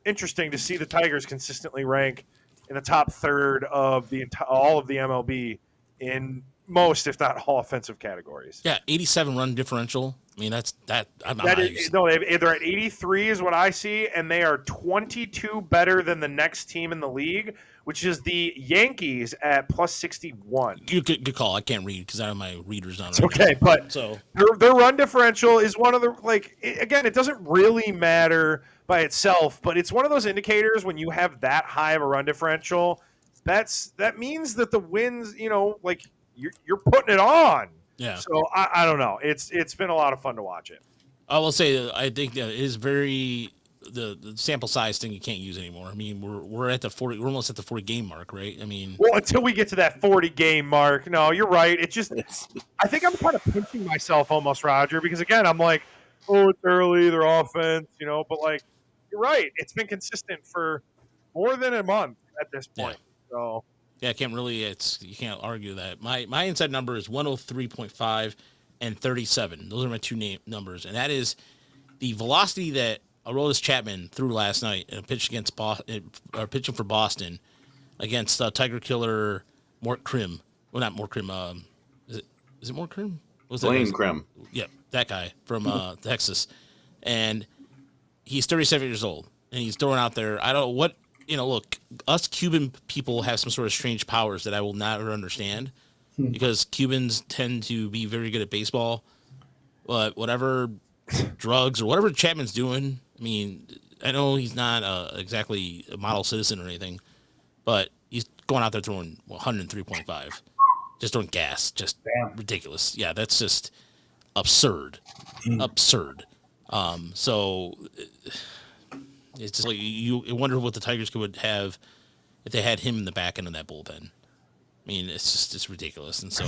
interesting to see the Tigers consistently rank in the top third of all of the MLB in most, if not all, offensive categories. Yeah, 87 run differential. I mean, that's that. They're at 83 is what I see, and they are 22 better than the next team in the league, which is the Yankees at plus 61. Good call. I can't read because I have my readers on. It's okay, but so their run differential is one of the again, it doesn't really matter by itself, but it's one of those indicators when you have that high of a run differential. That means that the wins, you're putting it on. Yeah. So I don't know. It's been a lot of fun to watch it. I will say I think that it is very the sample size thing you can't use anymore. I mean, we're at the 40. We're almost at the 40 game mark, right? I mean, well, until we get to that 40 game mark. No, you're right. It's just I think I'm kind of pinching myself almost, Roger, because again, I'm like, oh, it's early, their offense, but like you're right. It's been consistent for more than a month at this point. Yeah. So. Yeah, you can't argue that. My inside number is 103.5 and 37. Those are my two numbers. And that is the velocity that Aroldis Chapman threw last night in a pitch against pitching for Boston against Tiger Killer Mort Krim. Well, not Mort Krim. Is it Mort Krim? Blaine Krim. Yeah, that guy from Texas. And he's 37 years old. And he's throwing out there, I don't know what, look, us Cuban people have some sort of strange powers that I will never understand because Cubans tend to be very good at baseball. But whatever drugs or whatever Chapman's doing, I mean, I know he's not exactly a model citizen or anything, but he's going out there throwing 103.5, just throwing gas, just ridiculous. Yeah, that's just absurd. Absurd. So it's just like you wonder what the Tigers would have if they had him in the back end of that bullpen. I mean, it's ridiculous. And so,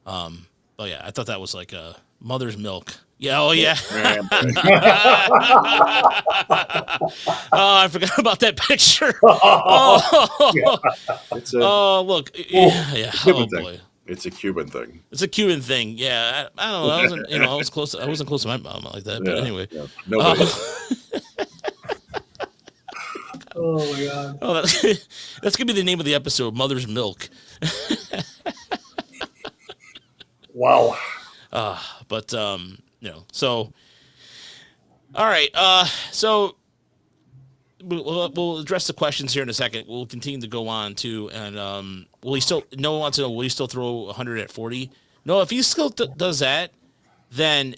but yeah, I thought that was like a mother's milk. Yeah. Oh yeah. Oh, I forgot about that picture. Oh, look. Yeah. Oh boy. It's a Cuban thing. It's a Cuban thing. Yeah. I don't know. I wasn't. I was close. I wasn't close to my mom like that. But anyway. Yeah. Nobody. Oh my God. Oh, that's gonna be the name of the episode, Mother's Milk. Wow. But so all right. So we'll address the questions here in a second. We'll continue to go on too, and Noah wants to know, will he still throw 100 at 40? No, if he still does that, then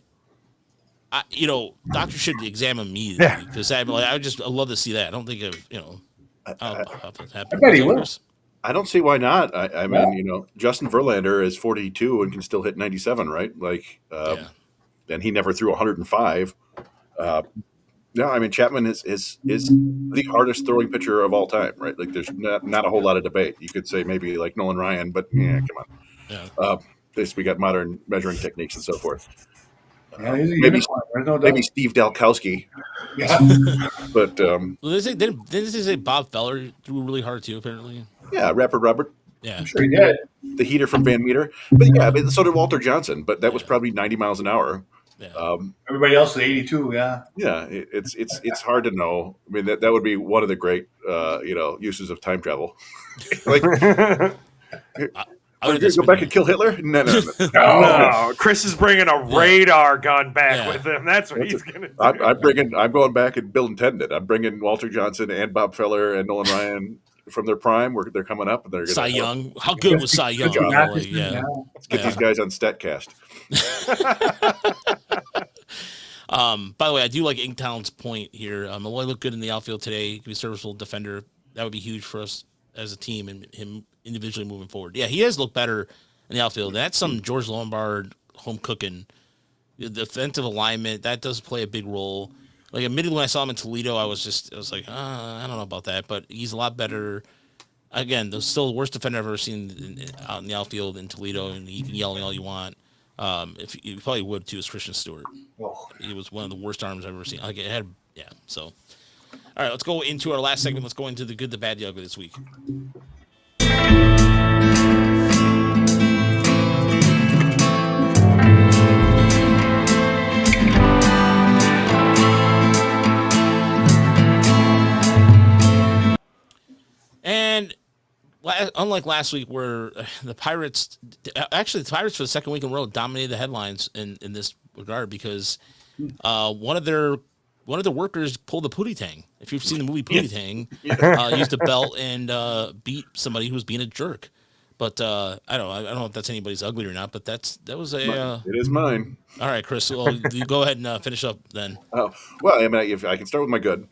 doctor should examine me because I love to see that. I don't think I bet he will. I don't see why not. I mean, Justin Verlander is 42 and can still hit 97, right? Like, and he never threw 105. No, I mean Chapman is the hardest throwing pitcher of all time, right? Like, there's not a whole lot of debate. You could say maybe like Nolan Ryan, but come on. Yeah. We got modern measuring techniques and so forth. Yeah, he's a maybe unicorn. There's no doubt. maybe Steve Dalkowski. Yeah. But didn't they say Bob Feller threw really hard too? Apparently. Yeah, Rapper Robert. Yeah, I'm sure he did. The heater from Van Meter. But yeah, so did Walter Johnson. But that was probably 90 miles an hour. Yeah. Everybody else is 82. Yeah. Yeah, it's hard to know. I mean, that would be one of the great uses of time travel. Like, I would go back and kill Hitler? No. No, Chris is bringing a radar gun back with him. That's what he's going to do. I'm going back and Bill intended. I'm bringing Walter Johnson and Bob Feller and Nolan Ryan from their prime. They're coming up, and they're going Cy Young. How good was Cy Young? Let's get these guys on StatCast. By the way, I do like Inktown's point here. Malloy looked good in the outfield today. He could be a serviceable defender. That would be huge for us as a team and him individually moving forward. Yeah, he has looked better in the outfield. That's some George Lombard home cooking. The defensive alignment, that does play a big role. Like, admittedly, when I saw him in Toledo, I was like, I don't know about that, but he's a lot better again, the still the worst defender I've ever seen out in the outfield in Toledo, and you can yell all you want. If you probably would too, is Christian Stewart. Oh. He was one of the worst arms I've ever seen. Like it had, yeah. So, all right, let's go into our last segment. Let's go into the good, the bad, the ugly this week. And unlike last week, where the Pirates, actually the Pirates for the second week in a row dominated the headlines in this regard because one of their workers pulled the Pootie Tang. If you've seen the movie Pootie Tang, used a belt and beat somebody who was being a jerk. But I don't know if that's anybody's ugly or not. But that was a. It is mine. All right, Chris. Well, you go ahead and finish up then. Oh well, I mean, if I can start with my good,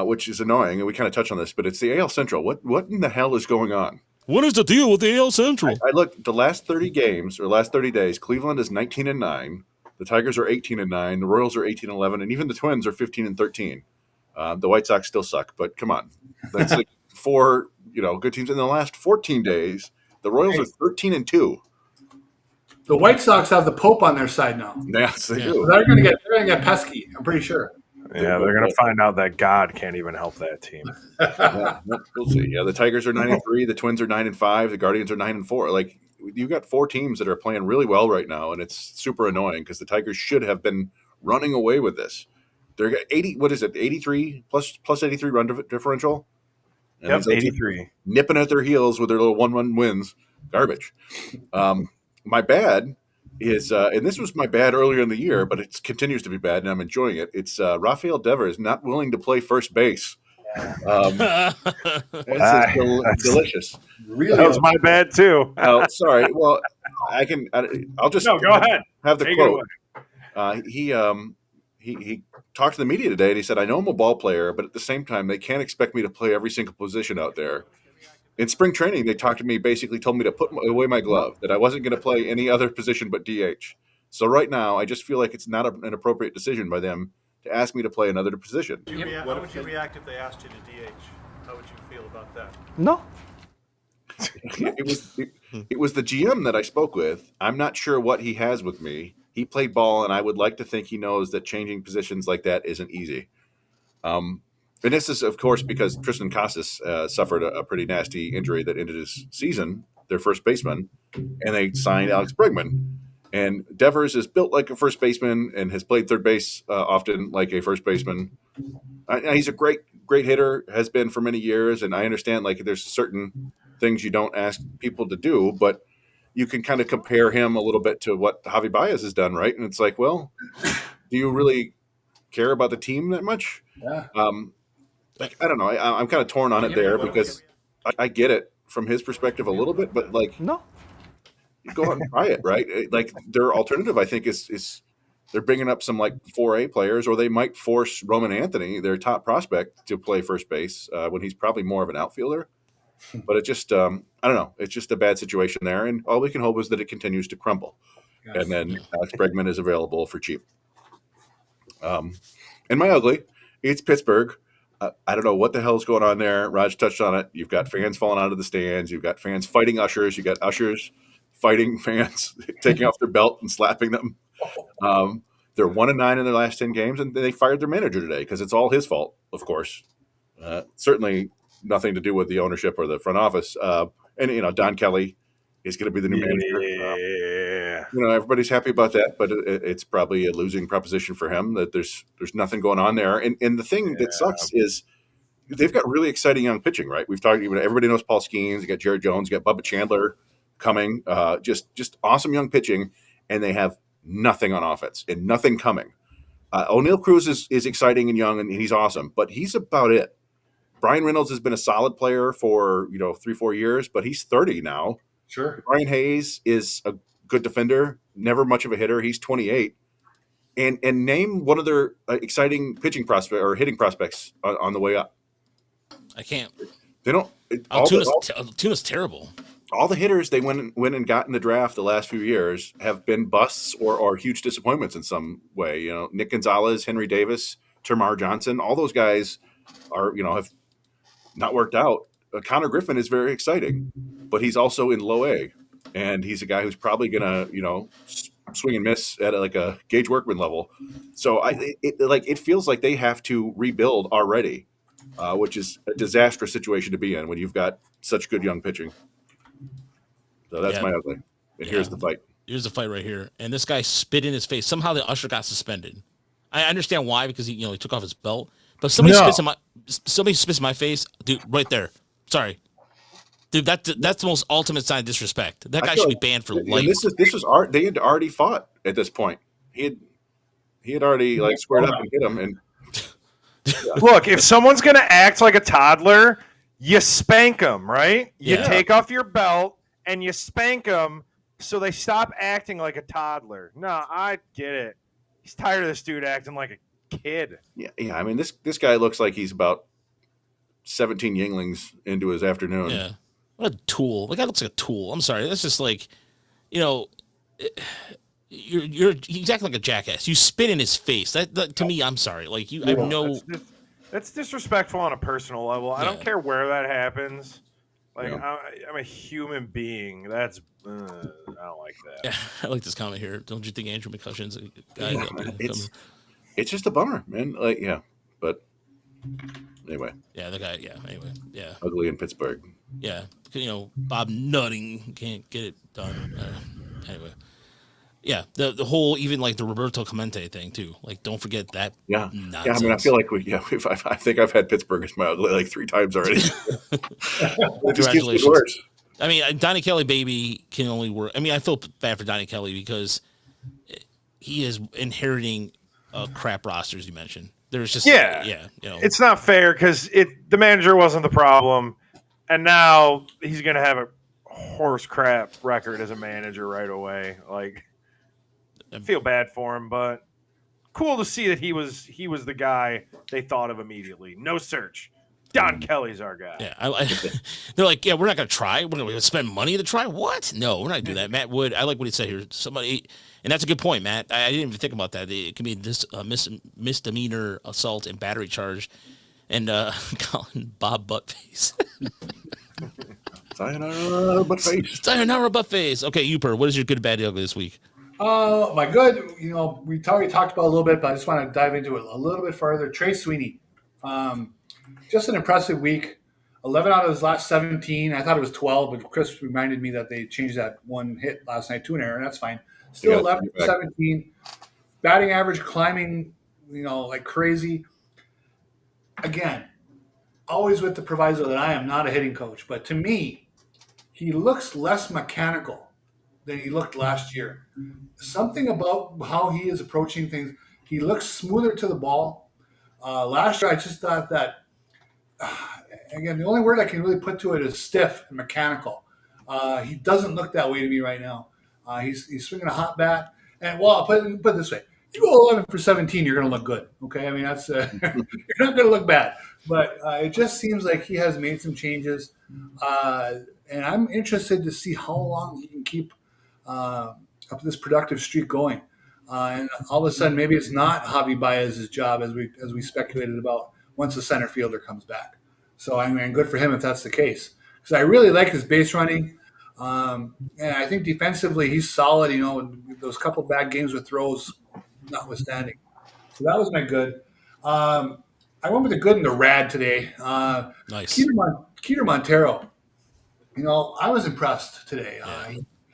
which is annoying, and we kind of touched on this, but it's the AL Central. What in the hell is going on? What is the deal with the AL Central? I looked the last 30 games or last 30 days. Cleveland is 19-9. The Tigers are 18-9. The Royals are 18-11, and even the Twins are 15-13. The White Sox still suck, but come on, that's like 4 good teams in the last 14 days. The Royals are 13-2. The White Sox have the Pope on their side now. Yes, they Yeah. do. They're going to get pesky. I'm pretty sure. Yeah, they're going to find out that God can't even help that team. Yeah, we'll see. Yeah, the Tigers are 9-3. The Twins are 9-5. The Guardians are 9-4. Like you've got 4 teams that are playing really well right now, and it's super annoying because the Tigers should have been running away with this. They're got 80. What is it? 83 plus 83 run differential. And Yep, it's like 83. nipping at their heels with their little 1-run wins. Garbage. My bad is, and this was my bad earlier in the year, but it continues to be bad, and I'm enjoying it. It's Rafael Devers not willing to play first base. It's delicious. Really? That was my bad too. Oh, sorry. Well, I'll just No, go ahead. have the Take it quote. He talked to the media today, and he said, "I know I'm a ball player, but at the same time, they can't expect me to play every single position out there." In spring training, they talked to me, basically told me to put away my glove, that I wasn't going to play any other position but DH. So right now, I just feel like it's not an appropriate decision by them to ask me to play another position. How would you react if they asked you to DH? How would you feel about that? No. It was the GM that I spoke with. I'm not sure what he has with me. He played ball, and I would like to think he knows that changing positions like that isn't easy. And this is, of course, because Tristan Casas suffered a pretty nasty injury that ended his season, their first baseman, and they signed Alex Bregman. And Devers is built like a first baseman and has played third base often like a first baseman. He's a great hitter, has been for many years, and I understand like there's certain things you don't ask people to do, but you can kind of compare him a little bit to what Javy Baez has done, right? And it's like, well, do you really care about the team that much? Yeah. I don't know. I'm kind of torn on it there because I get it from his perspective a little bit, but like, No. go out and try it, right? Like their alternative, I think, is they're bringing up some like 4A players, or they might force Roman Anthony, their top prospect, to play first base when he's probably more of an outfielder. But it just, I don't know. It's just a bad situation there, and all we can hope is that it continues to crumble, and then Alex Bregman is available for cheap. And my ugly, it's Pittsburgh. I don't know what the hell's going on there. Raj touched on it. You've got fans falling out of the stands. You've got fans fighting ushers. You've got ushers fighting fans, taking off their belt and slapping them. They're 1-9 in their last 10 games, and they fired their manager today because it's all his fault, of course. Certainly nothing to do with the ownership or the front office. And Don Kelly is going to be the new manager. Everybody's happy about that, but it's probably a losing proposition for him. That there's nothing going on there. And the thing that sucks is they've got really exciting young pitching. Right? We've talked. Everybody knows Paul Skeens. You got Jared Jones. You got Bubba Chandler coming. Just awesome young pitching, and they have nothing on offense and nothing coming. O'Neal Cruz is exciting and young, and he's awesome, but he's about it. Brian Reynolds has been a solid player for 3-4 years, but he's 30 now. Sure. Brian Hayes is a good defender, never much of a hitter. He's 28. And name one of their exciting pitching prospect or hitting prospects on the way up. I can't. They don't. Tuna's terrible. All the hitters they went and got in the draft the last few years have been busts or huge disappointments in some way. Nick Gonzalez, Henry Davis, Termar Johnson, all those guys are have not worked out. Connor Griffin is very exciting, but he's also in low A, and he's a guy who's probably gonna swing and miss at like a Gage Workman level. So it feels like they have to rebuild already, which is a disastrous situation to be in when you've got such good young pitching. So that's my ugly. And here's the fight. Here's the fight right here. And this guy spit in his face. Somehow the usher got suspended. I understand why, because he took off his belt. But somebody spits in my face, dude, right there. Sorry. Dude, that's the most ultimate sign of disrespect. That guy should be banned for life. They had already fought at this point. He had already squared up and hit him. And look, if someone's gonna act like a toddler, you spank them, right? You take off your belt and you spank them so they stop acting like a toddler. No, I get it. He's tired of this dude acting like a kid. Yeah. I mean, this guy looks like he's about 17 Yinglings into his afternoon. Yeah. What a tool. The guy looks like a tool. I'm sorry. That's just like, he's acting like a jackass. You spit in his face. That to me, I'm sorry. Like I have no. That's disrespectful on a personal level. I don't care where that happens. Like I'm a human being. That's I don't like that. Yeah, I like this comment here. Don't you think Andrew McCutcheon's a guy? It's just a bummer, man. But anyway. Yeah, the guy. Yeah, anyway. Yeah. Ugly in Pittsburgh. Yeah, Bob Nutting can't get it done. Anyway. Yeah, the whole even like the Roberto Clemente thing too. Like, don't forget that. Yeah, nonsense. yeah. I mean, I feel like I think I've had Pittsburgh as my ugly like 3 times already. It just keeps getting worse. I mean, Donnie Kelly baby can only work. I mean, I feel bad for Donnie Kelly because he is inheriting a crap roster, as you mentioned. There's just it's not fair because the manager wasn't the problem, and now he's gonna have a horse crap record as a manager right away. Like, I feel bad for him, but cool to see that he was the guy they thought of immediately. No search. Don Kelly's our guy. Yeah, they're like, we're not going to try. We're going to spend money to try. What? No, we're not going to do that. Matt Wood, I like what he said here. Somebody, and that's a good point, Matt. I didn't even think about that. It can be this misdemeanor assault and battery charge, and calling Bob Buttface. Sayonara Buttface. Sayonara Buttface. Okay, Uper, what is your good, bad, ugly this week? My good, we already talked about a little bit, but I just want to dive into it a little bit further. Trey Sweeney. Just an impressive week. 11 out of his last 17. I thought it was 12, but Chris reminded me that they changed that one hit last night to an error, and that's fine. Still 11 for 17. Batting average climbing, like crazy. Again, always with the proviso that I am not a hitting coach, but to me, he looks less mechanical than he looked last year. Something about how he is approaching things. He looks smoother to the ball. Last year, I just thought that, again, the only word I can really put to it is stiff and mechanical. He doesn't look that way to me right now. He's swinging a hot bat. And, I'll put it this way. You go 11 for 17, you're going to look good. Okay? I mean, that's you're not going to look bad. But it just seems like he has made some changes. And I'm interested to see how long he can keep up this productive streak going. And all of a sudden, maybe it's not Javy Baez's job as we speculated about once the center fielder comes back. So I mean, good for him if that's the case. Because I really like his base running, and I think defensively he's solid. Those couple bad games with throws, notwithstanding. So that was my good. I went with the good and the rad today. Nice. Keter Montero. I was impressed today.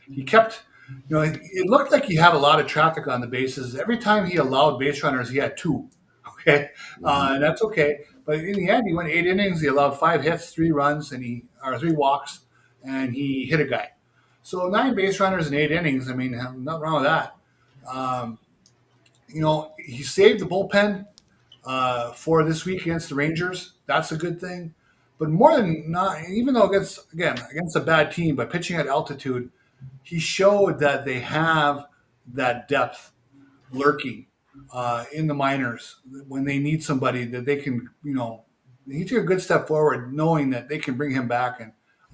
He kept. It looked like he had a lot of traffic on the bases. Every time he allowed base runners, he had 2. Okay, and that's okay. But in the end, he went 8 innings. He allowed 5 hits, 3 runs, and 3 walks, and he hit a guy. So 9 base runners in 8 innings. I mean, nothing wrong with that. He saved the bullpen for this week against the Rangers. That's a good thing. But more than not, even though against a bad team, but pitching at altitude, he showed that they have that depth lurking in the minors when they need somebody that they can, he took a good step forward knowing that they can bring him back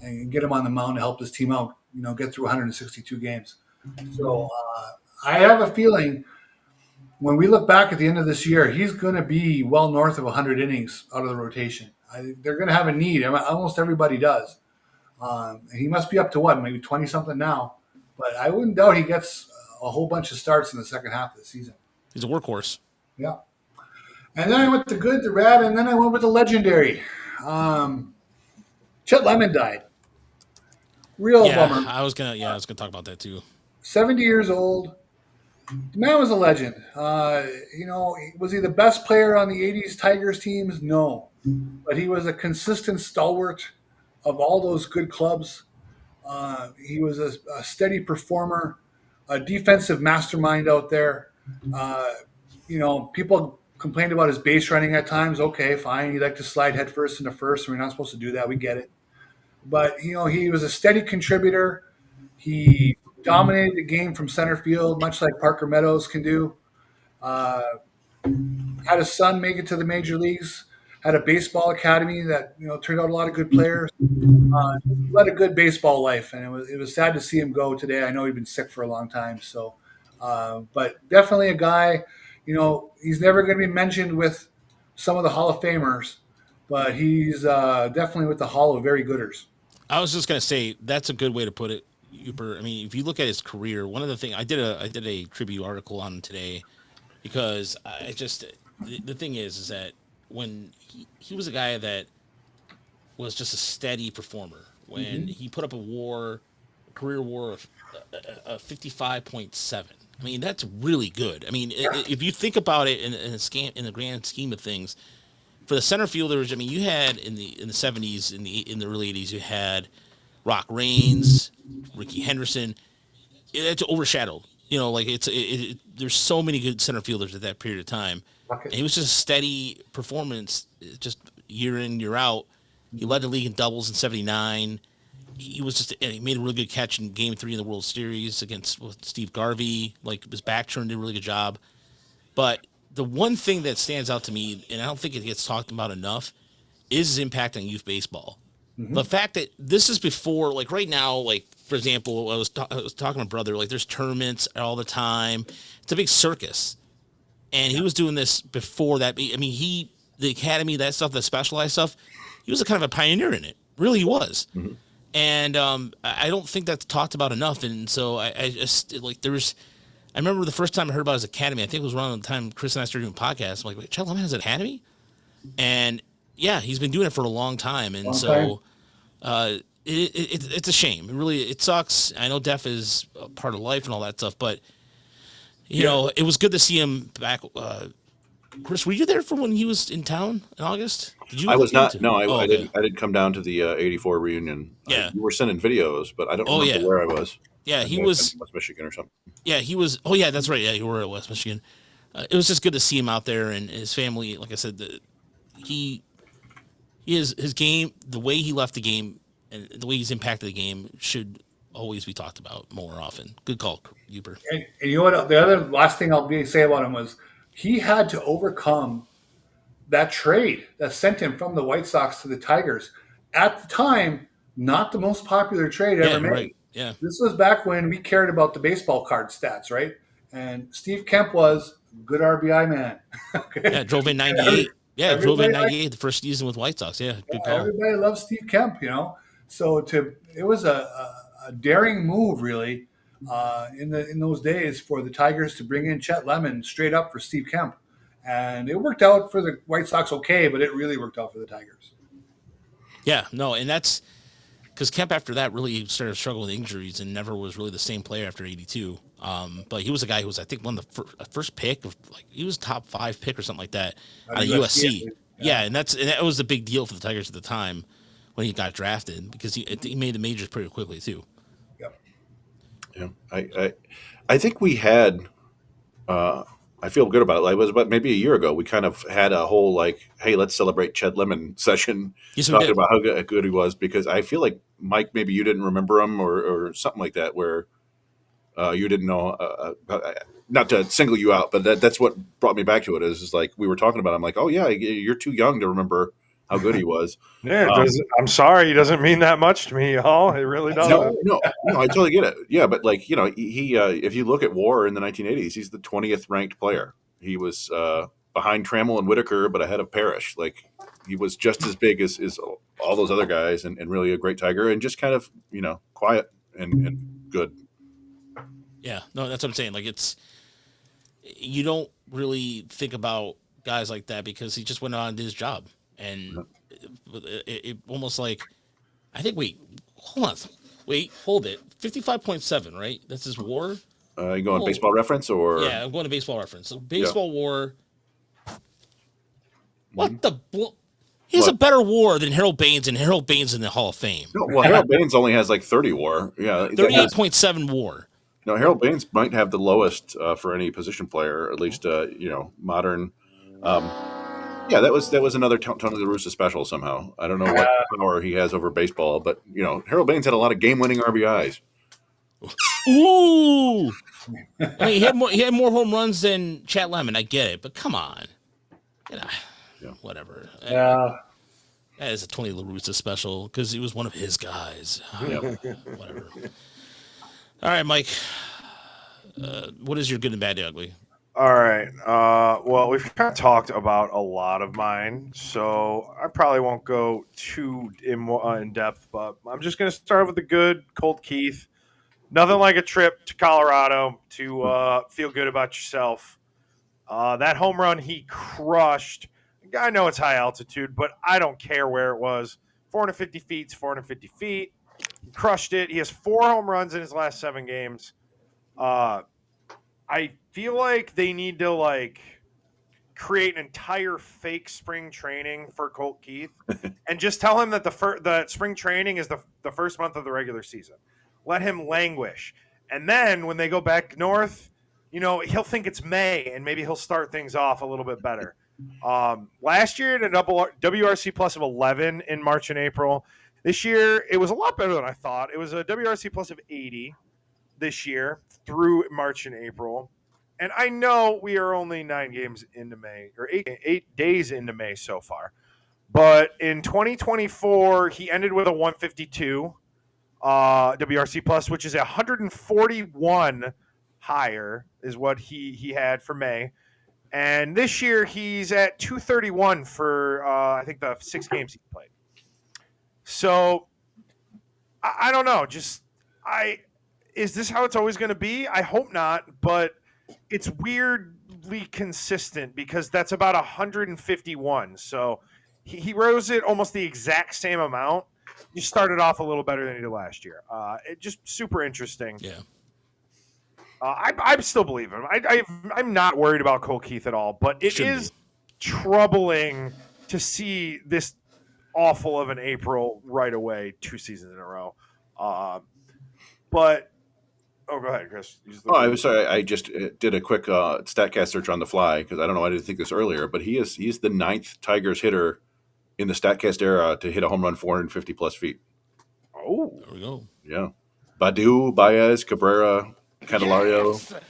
and get him on the mound to help this team out, get through 162 games. So I have a feeling when we look back at the end of this year, he's going to be well north of 100 innings out of the rotation. They're going to have a need. Almost everybody does. And he must be up to what, maybe 20 something now. But I wouldn't doubt he gets a whole bunch of starts in the second half of the season. He's a workhorse. Yeah. And then I went the good, the bad, and then I went with the legendary. Chet Lemon died. Real bummer. I was gonna talk about that too. 70 years old. The man was a legend. Was he the best player on the 80s Tigers teams? No. But he was a consistent stalwart of all those good clubs. He was a steady performer, a defensive mastermind out there. People complained about his base running at times. Okay, fine. He liked to slide headfirst into first, and we're not supposed to do that. We get it. But, he was a steady contributor. He dominated the game from center field, much like Parker Meadows can do. Had a son make it to the major leagues. Had a baseball academy that turned out a lot of good players. Led a good baseball life, and it was sad to see him go today. I know he'd been sick for a long time, so but definitely a guy. He's never going to be mentioned with some of the Hall of Famers, but he's definitely with the Hall of Very Gooders. I was just gonna say that's a good way to put it, Uber. I mean, if you look at his career, one of the things I did a tribute article on him today because the thing is that when he was a guy that was just a steady performer. When he put up a career WAR of 55.7. I mean, that's really good. I mean, if you think about it in the grand scheme of things, for the center fielders, I mean, you had in the 70s, in the early 80s, you had Rock Raines, Ricky Henderson. It's overshadowed. There's so many good center fielders at that period of time. And it was just a steady performance, just year in, year out. He led the league in doubles in '79. He made a really good catch in Game 3 in the World Series against Steve Garvey. His back turned, did a really good job. But the one thing that stands out to me, and I don't think it gets talked about enough, is his impact on youth baseball. The fact that this is before, right now, for example, I was talking to my brother, there's tournaments all the time. It's a big circus. And he was doing this before that. I mean, the academy, that stuff, the specialized stuff, he was a kind of a pioneer in it. Really, he was. Mm-hmm. And I don't think that's talked about enough. And so I remember the first time I heard about his academy, I think it was around the time Chris and I started doing podcasts. I'm like, wait, Chet Lemon has an academy? And yeah, he's been doing it for a long time. And it's a shame. It sucks. I know death is a part of life and all that stuff, but it was good to see him back. Chris, were you there for when he was in town in August? Did you? I was not. No, I didn't. I didn't come down to the '84 reunion. Yeah, you were sending videos, but I don't remember where I was. Yeah, he was West Michigan or something. Yeah, he was. Oh, yeah, that's right. Yeah, you were at West Michigan. It was just good to see him out there and his family. Like I said, his game, the way he left the game, and the way he's impacted the game should always be talked about more often. Good call, Uber. And you know what? The other last thing I'll say about him was he had to overcome that trade that sent him from the White Sox to the Tigers. At the time, not the most popular trade ever made. Right. Yeah. This was back when we cared about the baseball card stats, right? And Steve Kemp was a good RBI man. Okay. Yeah, drove in 98. Yeah, drove in 98 the first season with White Sox. Yeah, good call. Everybody loves Steve Kemp, So it was a daring move, really, in those days for the Tigers to bring in Chet Lemon straight up for Steve Kemp. And it worked out for the White Sox okay, but it really worked out for the Tigers. Yeah, no, and that's because Kemp after that really started struggling with injuries and never was really the same player after 82. But he was a guy who was, I think, one of the first pick of he was top 5 pick or something like that out of USC. Yeah, and that was a big deal for the Tigers at the time when he got drafted because he made the majors pretty quickly too. Yeah, I think we had. I feel good about it. It was about maybe a year ago. We kind of had a whole hey, let's celebrate Chet Lemon session, talking about how good he was. Because I feel like Mike, maybe you didn't remember him or something like that, where you didn't know. Not to single you out, but that's what brought me back to it. Is like we were talking about. I'm like, oh yeah, you're too young to remember how good he was. Yeah, I'm sorry, he doesn't mean that much to me, y'all. It really doesn't. No, I totally get it. Yeah, but he if you look at WAR in the 1980s, he's the 20th ranked player. He was behind Trammell and Whitaker, but ahead of Parrish. Like he was just as big as all those other guys, and really a great Tiger, and just kind of quiet and good. Yeah, no, that's what I'm saying. Like you don't really think about guys like that because he just went on and did his job, and it almost like I think. Hold it. 55.7, right? That's his WAR. You going Baseball Reference or? Yeah, I'm going to Baseball Reference. So Baseball WAR. What the? He has a better WAR than Harold Baines, and Harold Baines in the Hall of Fame. No, well, Harold Baines only has like 30 WAR. Yeah, 38.7 WAR. No, Harold Baines might have the lowest for any position player, at least modern. Yeah, that was another Tony La Russa special somehow. I don't know what power he has over baseball, but Harold Baines had a lot of game-winning RBIs. Ooh, I mean, he had more home runs than Chet Lemon. I get it, but come on, whatever. Yeah. That is a Tony La Russa special because he was one of his guys. Whatever. All right, Mike. What is your good and bad, ugly? All right. Well, we've kind of talked about a lot of mine, so I probably won't go too in depth, but I'm just going to start with the good. Colt Keith. Nothing like a trip to Colorado to feel good about yourself. That home run he crushed. I know it's high altitude, but I don't care where it was. 450 feet, 450 feet. He crushed it. He has 4 home runs in his last 7 games. I feel like they need to create an entire fake spring training for Colt Keith and just tell him that the spring training is the first month of the regular season. Let him languish. And then when they go back north, he'll think it's May and maybe he'll start things off a little bit better. Last year, at a WRC plus of 11 in March and April. This year, it was a lot better than I thought. It was a WRC plus of 80 this year through March and April. And I know we are only 9 games into May, or 8 days into May so far. But in 2024, he ended with a 152 WRC plus, which is 141 higher is what he had for May. And this year he's at 231 for I think the 6 games he played. So I don't know. Is this how it's always going to be? I hope not, but it's weirdly consistent because that's about 151. So he rose it almost the exact same amount. You started off a little better than he did last year. It just super interesting. Yeah. I still believe him. I'm not worried about Colt Keith at all, but it is troubling to see this awful of an April right away 2 seasons in a row. But go ahead, Chris. I was sorry. I just did a quick StatCast search on the fly because I don't know. I didn't think this earlier, but he's the 9th Tigers hitter in the StatCast era to hit a home run 450 plus feet. Oh, there we go. Yeah, Badu, Baez, Cabrera, Candelario,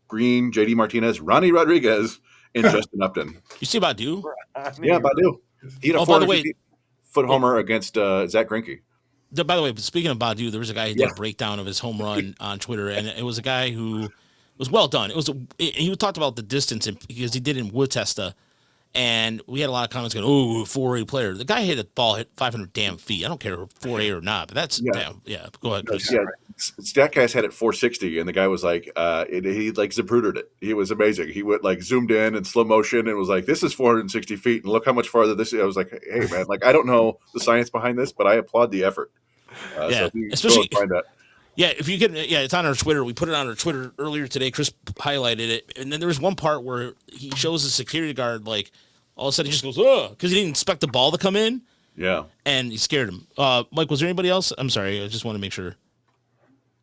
Green, JD Martinez, Ronnie Rodriguez, and Justin Upton. You see Badu? Yeah, Badu. He hit a 450-foot homer against Zach Greinke. By the way, speaking of Badu, there was a guy who did a breakdown of his home run on Twitter, and it was a guy who was well done. He talked about the distance because he did in Woodtesta, and we had a lot of comments going, "Oh, 4A player." The guy hit 500 damn feet. I don't care if 4A or not, but that's damn. Yeah, go ahead, Chris. Yeah, StatCast had it 460, and the guy was like, he zaprudered it. He was amazing. He went zoomed in slow motion and was like, "This is 460 feet, and look how much farther this is." I was like, "Hey, man, I don't know the science behind this, but I applaud the effort." Yeah, so especially find that. Yeah, if you can, it's on our Twitter. We put it on our Twitter earlier today. Chris highlighted it, and then there was one part where he shows the security guard all of a sudden he just goes, "Oh," because he didn't expect the ball to come in. Yeah, and he scared him. Mike, was there anybody else? I'm sorry, I just want to make sure.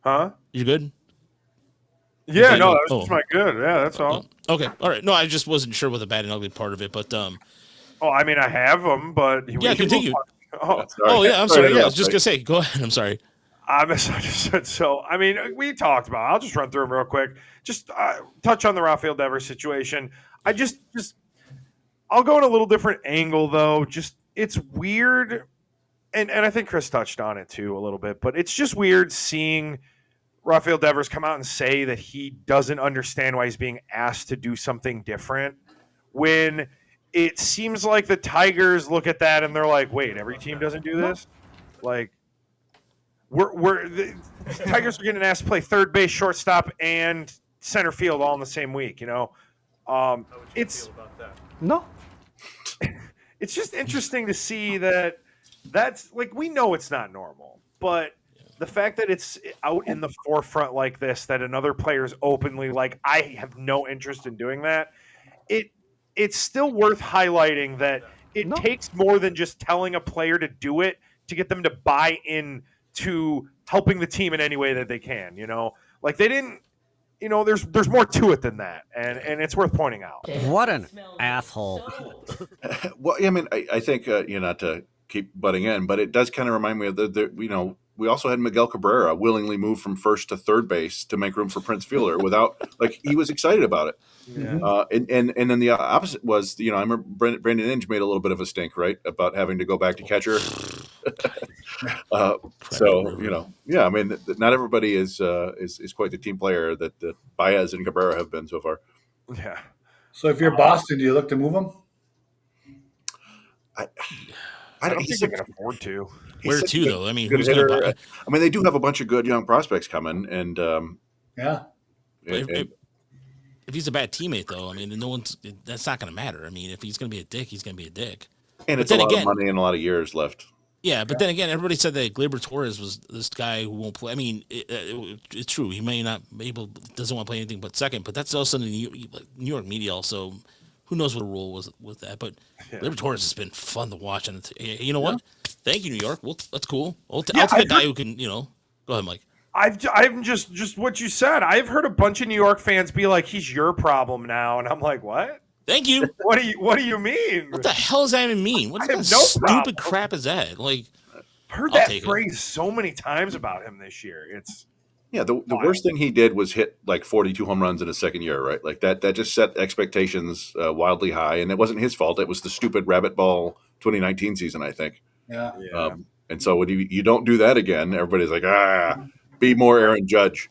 Huh? You good? Yeah, okay, no, that was just my good. Yeah, that's all. Okay, all right. No, I just wasn't sure what the bad and ugly part of it, but I mean, I have them, but continue. I'm sorry. Yeah, I was just gonna say. Go ahead. I'm sorry. I misunderstood. So, I mean, we talked about. I'll just run through them real quick. Just touch on the Rafael Devers situation. I'll go in a little different angle though. Just it's weird, and I think Chris touched on it too a little bit. But it's just weird seeing Rafael Devers come out and say that he doesn't understand why he's being asked to do something different when it seems like the Tigers look at that and they're like, wait, every team doesn't do this? Like, the Tigers are getting asked to play third base, shortstop, and center field all in the same week, How would you feel about that? No. It's just interesting to see that's like, we know it's not normal, but the fact that it's out in the forefront like this, that another player's openly like, I have no interest in doing that, it's still worth highlighting that it takes more than just telling a player to do it to get them to buy in to helping the team in any way that they can, like they didn't, there's more to it than that. And it's worth pointing out. What an asshole. Well, I mean, I think not to keep butting in, but it does kind of remind me of we also had Miguel Cabrera willingly move from first to third base to make room for Prince Fielder without, like, he was excited about it. Yeah. And then the opposite was, I remember Brandon Inge made a little bit of a stink, right, about having to go back to catcher. I mean, not everybody is quite the team player that Baez and Cabrera have been so far. Yeah. So if you're Boston, do you look to move him? I don't think they can afford to. Where to, though? I mean, good who's going to hitter. buy? I mean, they do have a bunch of good young prospects coming, and Yeah. If he's a bad teammate, though, I mean, that's not going to matter. I mean, if he's going to be a dick, he's going to be a dick. and it's a lot of money and a lot of years left. Yeah, but then again, everybody said that Gleyber Torres was this guy who won't play. I mean, it's true. He may not be able, doesn't want to play anything but second, but that's also in the New York media also. Who knows what the rule was with that, but Gleyber Torres has been fun to watch. And you know what? Thank you, New York. Well, that's cool. I'll take a guy who can, go ahead, Mike. I've just what you said. I've heard a bunch of New York fans be like, "He's your problem now," and I'm like, "What? Thank you. What do you mean? What the hell does that even mean? What kind of stupid crap is that? Like, I've heard that phrase so many times about him this year. It's the worst thing he did was hit like 42 home runs in his second year, right? Like that just set expectations wildly high, and it wasn't his fault. It was the stupid rabbit ball 2019 season, I think. Yeah. And so when you don't do that again, everybody's like, be more Aaron Judge.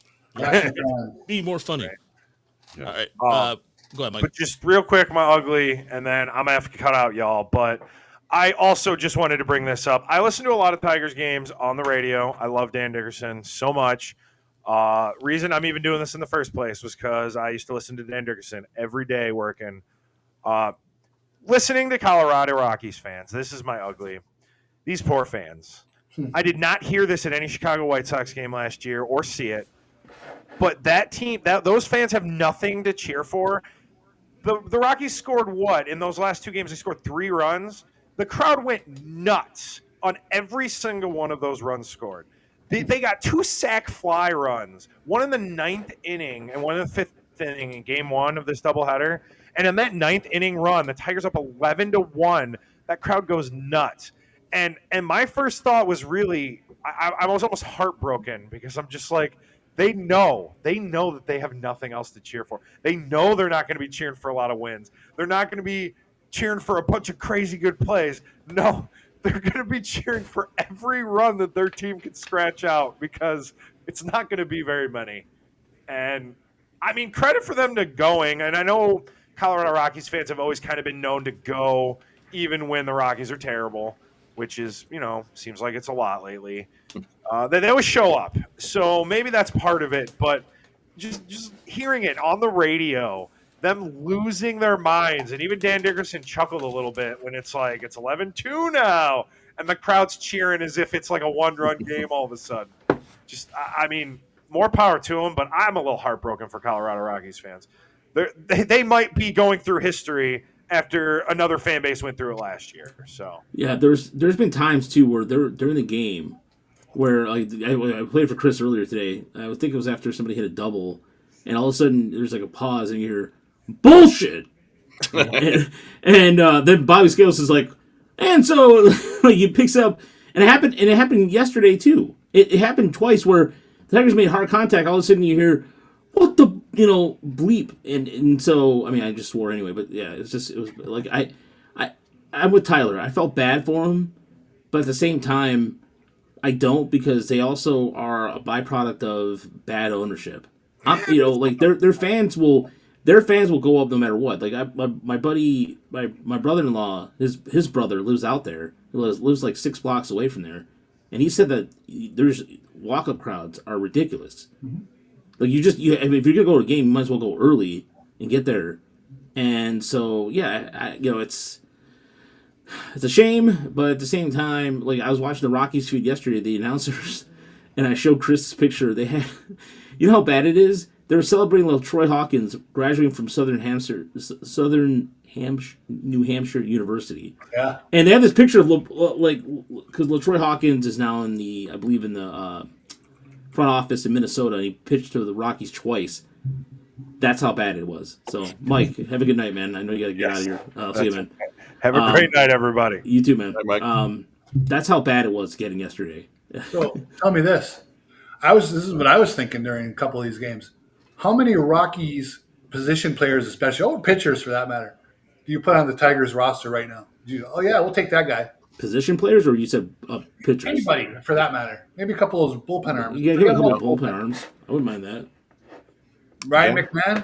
Be more funny. Yeah. All right. Go ahead, Mike. But just real quick, my ugly, and then I'm going to have to cut out y'all. But I also just wanted to bring this up. I listen to a lot of Tigers games on the radio. I love Dan Dickerson so much. Reason I'm even doing this in the first place was because I used to listen to Dan Dickerson every day working. Listening to Colorado Rockies fans, this is my ugly. These poor fans. I did not hear this at any Chicago White Sox game last year or see it. But that team, those fans have nothing to cheer for. The Rockies scored what? In those last two games, they scored 3 runs. The crowd went nuts on every single one of those runs scored. They got 2 sac fly runs, one in the 9th inning and one in the 5th inning in game 1 of this doubleheader. And in that 9th inning run, the Tigers up 11-1. That crowd goes nuts. And my first thought was really, I was almost heartbroken because I'm just like, they know that they have nothing else to cheer for. They know they're not going to be cheering for a lot of wins. They're not going to be cheering for a bunch of crazy good plays. No, they're going to be cheering for every run that their team can scratch out because it's not going to be very many. And I mean, credit for them to going. And I know Colorado Rockies fans have always kind of been known to go even when the Rockies are terrible, which is, seems like it's a lot lately. They always show up. So maybe that's part of it. But just hearing it on the radio, them losing their minds, and even Dan Dickerson chuckled a little bit when it's like, it's 11-2 now, and the crowd's cheering as if it's like a 1-run game all of a sudden. I mean, more power to them, but I'm a little heartbroken for Colorado Rockies fans. They might be going through history after another fan base went through it last year. So yeah, there's been times too where during the game where I played for Chris earlier today. I would think it was after somebody hit a double, and all of a sudden there's like a pause, and you hear bullshit, and then Bobby Scales is like, and so like he picks up, and it happened yesterday too. It happened twice where the Tigers made hard contact. All of a sudden you hear, what the bleep, and so I mean I just swore anyway, but yeah, it was like I'm with Tyler. I felt bad for him, but at the same time I don't, because they also are a byproduct of bad ownership. Like their fans will their fans will go up no matter what. Like my buddy, my brother-in-law, his brother lives out there. He lives like 6 blocks away from there, and he said that there's walk-up crowds are ridiculous. Like I mean, if you're gonna go to a game, you might as well go early and get there. And so yeah, it's a shame, but at the same time, like I was watching the Rockies feed yesterday, the announcers, and I showed Chris this picture. They had, you know how bad it is. They were celebrating little Troy Hawkins graduating from New Hampshire University. Yeah. And they have this picture of because LaTroy Hawkins is now I believe in the front office in Minnesota, and he pitched to the Rockies twice. That's how bad it was. So, Mike, have a good night, man. I know you got to get out of here. See you, man. Have a great night, everybody. You too, man. Bye, Mike. That's how bad it was getting yesterday. So tell me this. This is what I was thinking during a couple of these games. How many Rockies position players, especially pitchers for that matter, do you put on the Tigers roster right now? We'll take that guy. Position players, or you said pitchers? Anybody for that matter. Maybe a couple of those bullpen arms. Yeah, give a couple of bullpen arms. I wouldn't mind that. Ryan McMahon.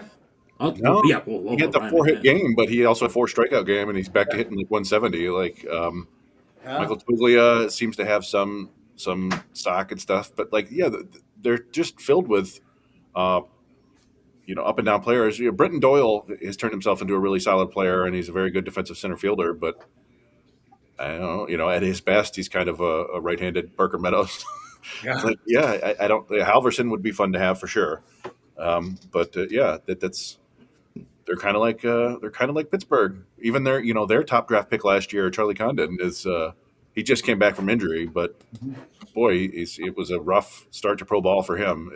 No, yeah, he had the 4-hit game, but he also had 4 strikeout game, and he's back to hitting like 170. Like Michael Toglia seems to have some stock and stuff, but they're just filled with up and down players. Brenton Doyle has turned himself into a really solid player, and he's a very good defensive center fielder. But I don't know, at his best, he's kind of a right-handed Barker Meadows. Yeah. I don't. Halverson would be fun to have for sure. That's. They're kind of like Pittsburgh. Even their top draft pick last year, Charlie Condon, is he just came back from injury, but boy, it was a rough start to pro ball for him.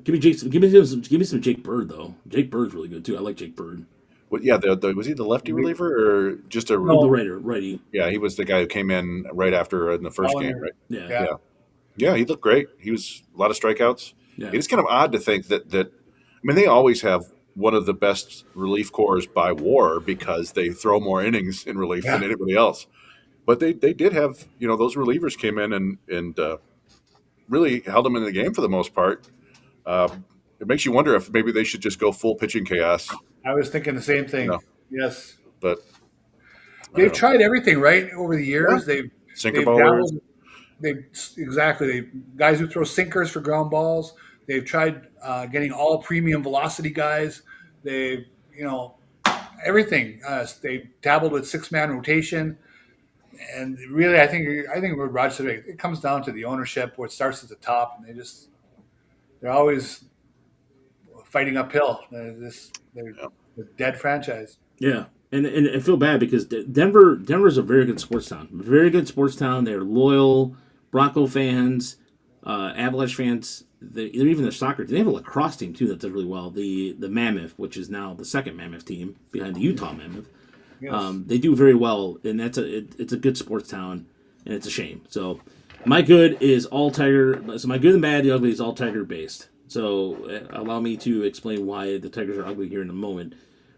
Give me some Jake Bird though. Jake Bird's really good too. I like Jake Bird. Was he the lefty reliever or just the righty? Yeah, he was the guy who came in right after in the first game, right? Yeah. He looked great. He was a lot of strikeouts. Yeah. It's kind of odd to think that. I mean, they always have one of the best relief corps by WAR because they throw more innings in relief than anybody else. But they did have, those relievers came in and really held them in the game for the most part. It makes you wonder if maybe they should just go full pitching chaos. I was thinking the same thing. Yes. But they've tried everything, right, over the years. Yeah. Sinker they've ballers. Guys who throw sinkers for ground balls. They've tried getting all premium velocity guys. They've, everything. They dabbled with 6-man rotation, and really, I think what Rod said, it comes down to the ownership, where it starts at the top, and they're always fighting uphill. They're a dead franchise. Yeah, and I feel bad because Denver's a very good sports town. Very good sports town. They're loyal Bronco fans, Avalanche fans. They're even their soccer team. They have a lacrosse team too that does really well. The Mammoth, which is now the second Mammoth team behind the Utah Mammoth. Yes. They do very well, and it's a good sports town, and it's a shame. So my good is all Tiger. So my good and bad, the ugly is all Tiger based. So allow me to explain why the Tigers are ugly here in a moment.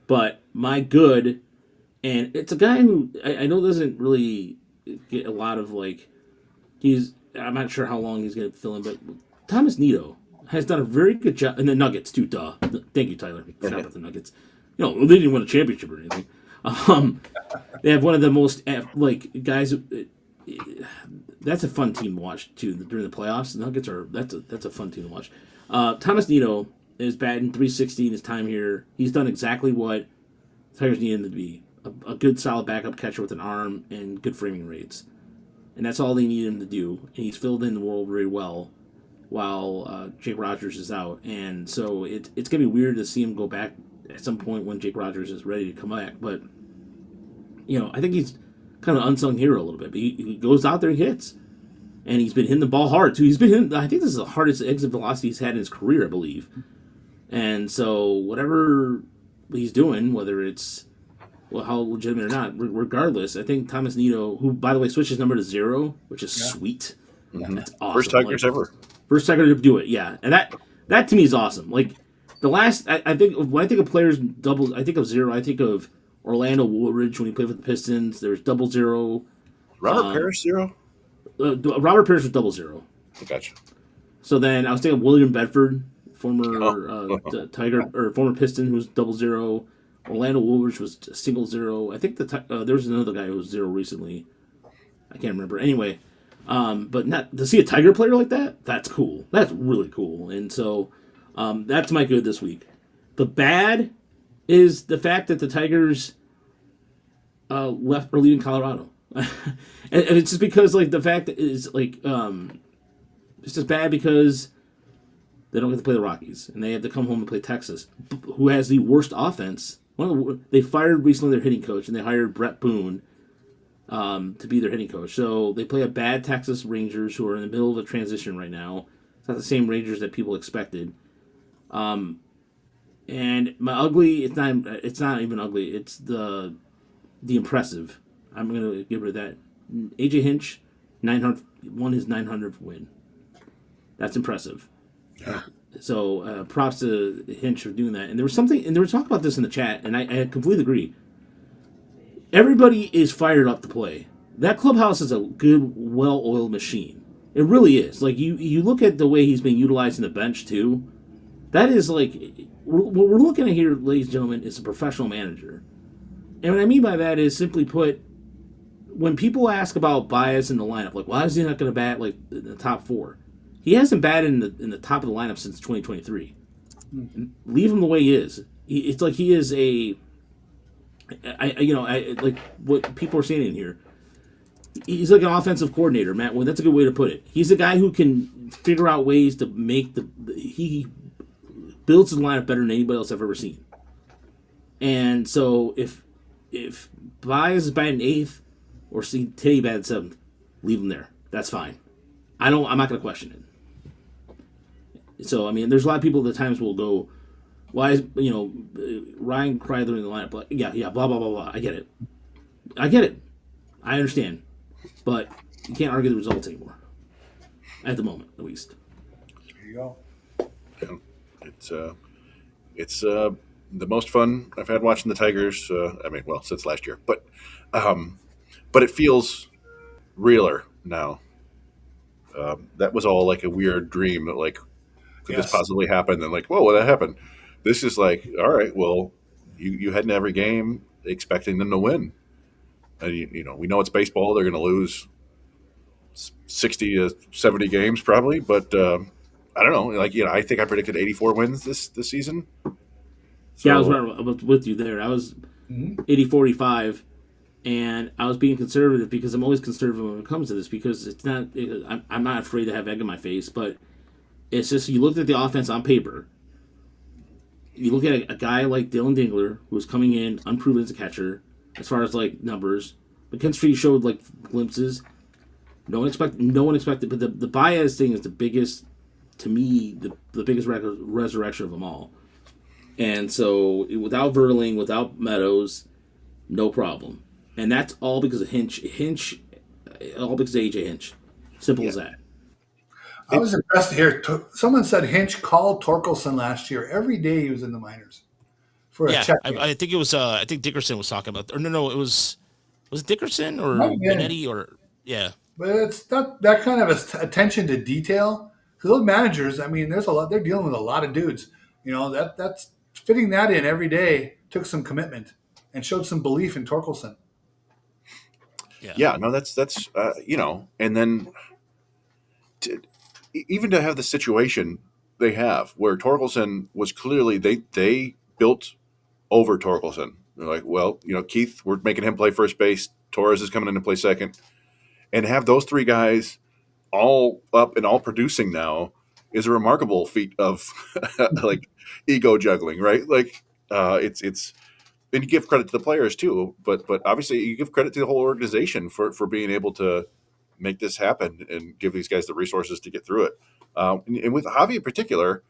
But my good, and it's a guy who I know doesn't really get a lot of I'm not sure how long he's going to fill in, but Thomas Nito has done a very good job. And the Nuggets, too, duh. Thank you, Tyler. Shout out the Nuggets. They didn't win a championship or anything. They have one of the most, guys. That's a fun team to watch, too, during the playoffs. The Nuggets that's a fun team to watch. Thomas Nito is batting .360 in his time here. He's done exactly what Tigers need him to be. A good, solid backup catcher with an arm and good framing rates. And that's all they need him to do. And he's filled in the role very well while Jake Rogers is out. And so it's going to be weird to see him go back at some point when Jake Rogers is ready to come back. But, I think he's kind of an unsung hero a little bit. But he goes out there and hits. And he's been hitting the ball hard, too. I think this is the hardest exit velocity he's had in his career, I believe. And so whatever he's doing, whether it's how legitimate or not, regardless, I think Thomas Nito, who, by the way, switched his number to 0, which is sweet. Mm-hmm. That's awesome. First Tigers ever. First Tiger to do it, yeah. And that to me is awesome. Like, the last, I think, when I think of players double, I think of 0, I think of Orlando Woolridge when he played with the Pistons. There's 00. Robert Parrish, 0? Robert Parrish was 00. Gotcha. So then I was thinking of William Bedford, former Tiger or former Piston who was 00. Orlando Woolridge was 0. I think there was another guy who was 0 recently. I can't remember. Anyway, but not to see a Tiger player like that. That's cool. That's really cool. And so that's my good this week. The bad is the fact that the Tigers left or leaving Colorado, and it's just because like the fact that is like it's just bad because they don't get to play the Rockies and they have to come home and play Texas, who has the worst offense. They fired recently their hitting coach and they hired Brett Boone to be their hitting coach. So they play a bad Texas Rangers who are in the middle of a transition right now. It's not the same Rangers that people expected. And my ugly, it's not even ugly. It's the impressive. I'm gonna give rid of that. AJ Hinch, 900 won his 900th win. That's impressive. Yeah. So props to Hinch for doing that. And there was talk about this in the chat, and I completely agree. Everybody is fired up to play. That clubhouse is a good, well-oiled machine. It really is. Like you look at the way he's being utilized in the bench too. That is like what we're looking at here, ladies and gentlemen, is a professional manager. And what I mean by that is, simply put, when people ask about Baez in the lineup, like why is he not going to bat like in the top 4? He hasn't batted in the top of the lineup since 2023. Leave him the way he is. It's like he is like what people are saying in here. He's like an offensive coordinator, Matt. Well, that's a good way to put it. He's a guy who can figure out ways to make he builds his lineup better than anybody else I've ever seen. And so if Baez is batting 8th or Teddy batting 7th, leave him there. That's fine. I'm not going to question it. So, I mean, there's a lot of people at times will go, why is, Ryan Kreidler in the lineup? But yeah, blah, blah, blah, blah. I get it. I understand. But you can't argue the results anymore. At the moment, at least. There you go. Yeah. It's the most fun I've had watching the Tigers. Since last year. But it feels realer now. That was all like a weird dream that like, could this possibly happen? And like, whoa, that happened. This is like, all right, well, you head into every game expecting them to win. And we know it's baseball. They're going to lose 60 to 70 games probably, but I don't know. Like, I think I predicted 84 wins this season. So, yeah, I was with you there. I was 80-45. And I was being conservative because I'm always conservative when it comes to this, because I'm not afraid to have egg in my face, but it's just, you looked at the offense on paper. You look at a guy like Dylan Dingler, who's coming in unproven as a catcher, as far as like numbers. McKinstry showed like glimpses. No one expected, but the Baez thing is the biggest, to me, the biggest resurrection of them all. And so without Verling, without Meadows, no problem. And that's all because of Hinch, all because of AJ Hinch. Simple as that. I was impressed to hear someone said Hinch called Torkelson last year. Every day he was in the minors for a check. I think it was. I think Dickerson was talking about. Or no, it was it Dickerson or Benetti or yeah. But it's that kind of attention to detail, because those managers, I mean, there's a lot. They're dealing with a lot of dudes. That's fitting that in every day took some commitment and showed some belief in Torkelson. Yeah, no, that's and then even to have the situation they have where Torkelson was clearly they built over Torkelson. They're like, well, Keith, we're making him play first base. Torres is coming in to play second, and have those 3 guys all up and all producing now is a remarkable feat of like ego juggling, right? Like it's. And you give credit to the players too, but obviously you give credit to the whole organization for being able to make this happen and give these guys the resources to get through it. And with Javy in particular,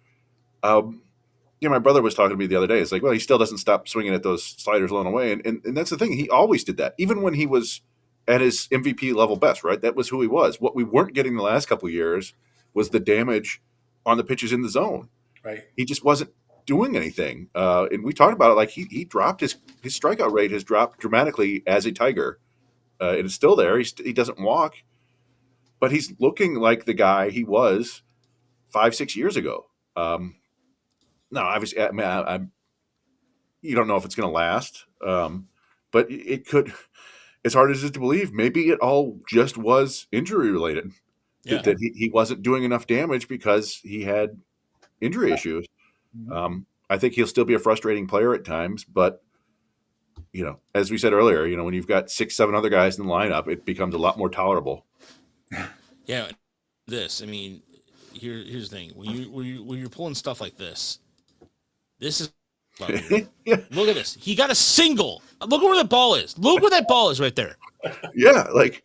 my brother was talking to me the other day. It's like, well, he still doesn't stop swinging at those sliders along the way, and that's the thing. He always did that, even when he was at his MVP level best. Right, that was who he was. What we weren't getting the last couple of years was the damage on the pitches in the zone. Right, he just wasn't doing anything. And we talked about it, like he dropped his strikeout rate has dropped dramatically as a Tiger. And it's still there. He doesn't walk, but he's looking like the guy he was 5-6 years ago. no, obviously, I mean, you don't know if it's going to last, but it could. As hard as it is to believe, maybe it all just was injury related. Yeah. That he wasn't doing enough damage because he had injury issues. I think he'll still be a frustrating player at times, but as we said earlier, when you've got 6, 7 other guys in the lineup, it becomes a lot more tolerable. Yeah. I mean, here's the thing. When you're pulling stuff like this is Yeah, look at this. He got a single. Look where that ball is. Look where that ball is right there. yeah, like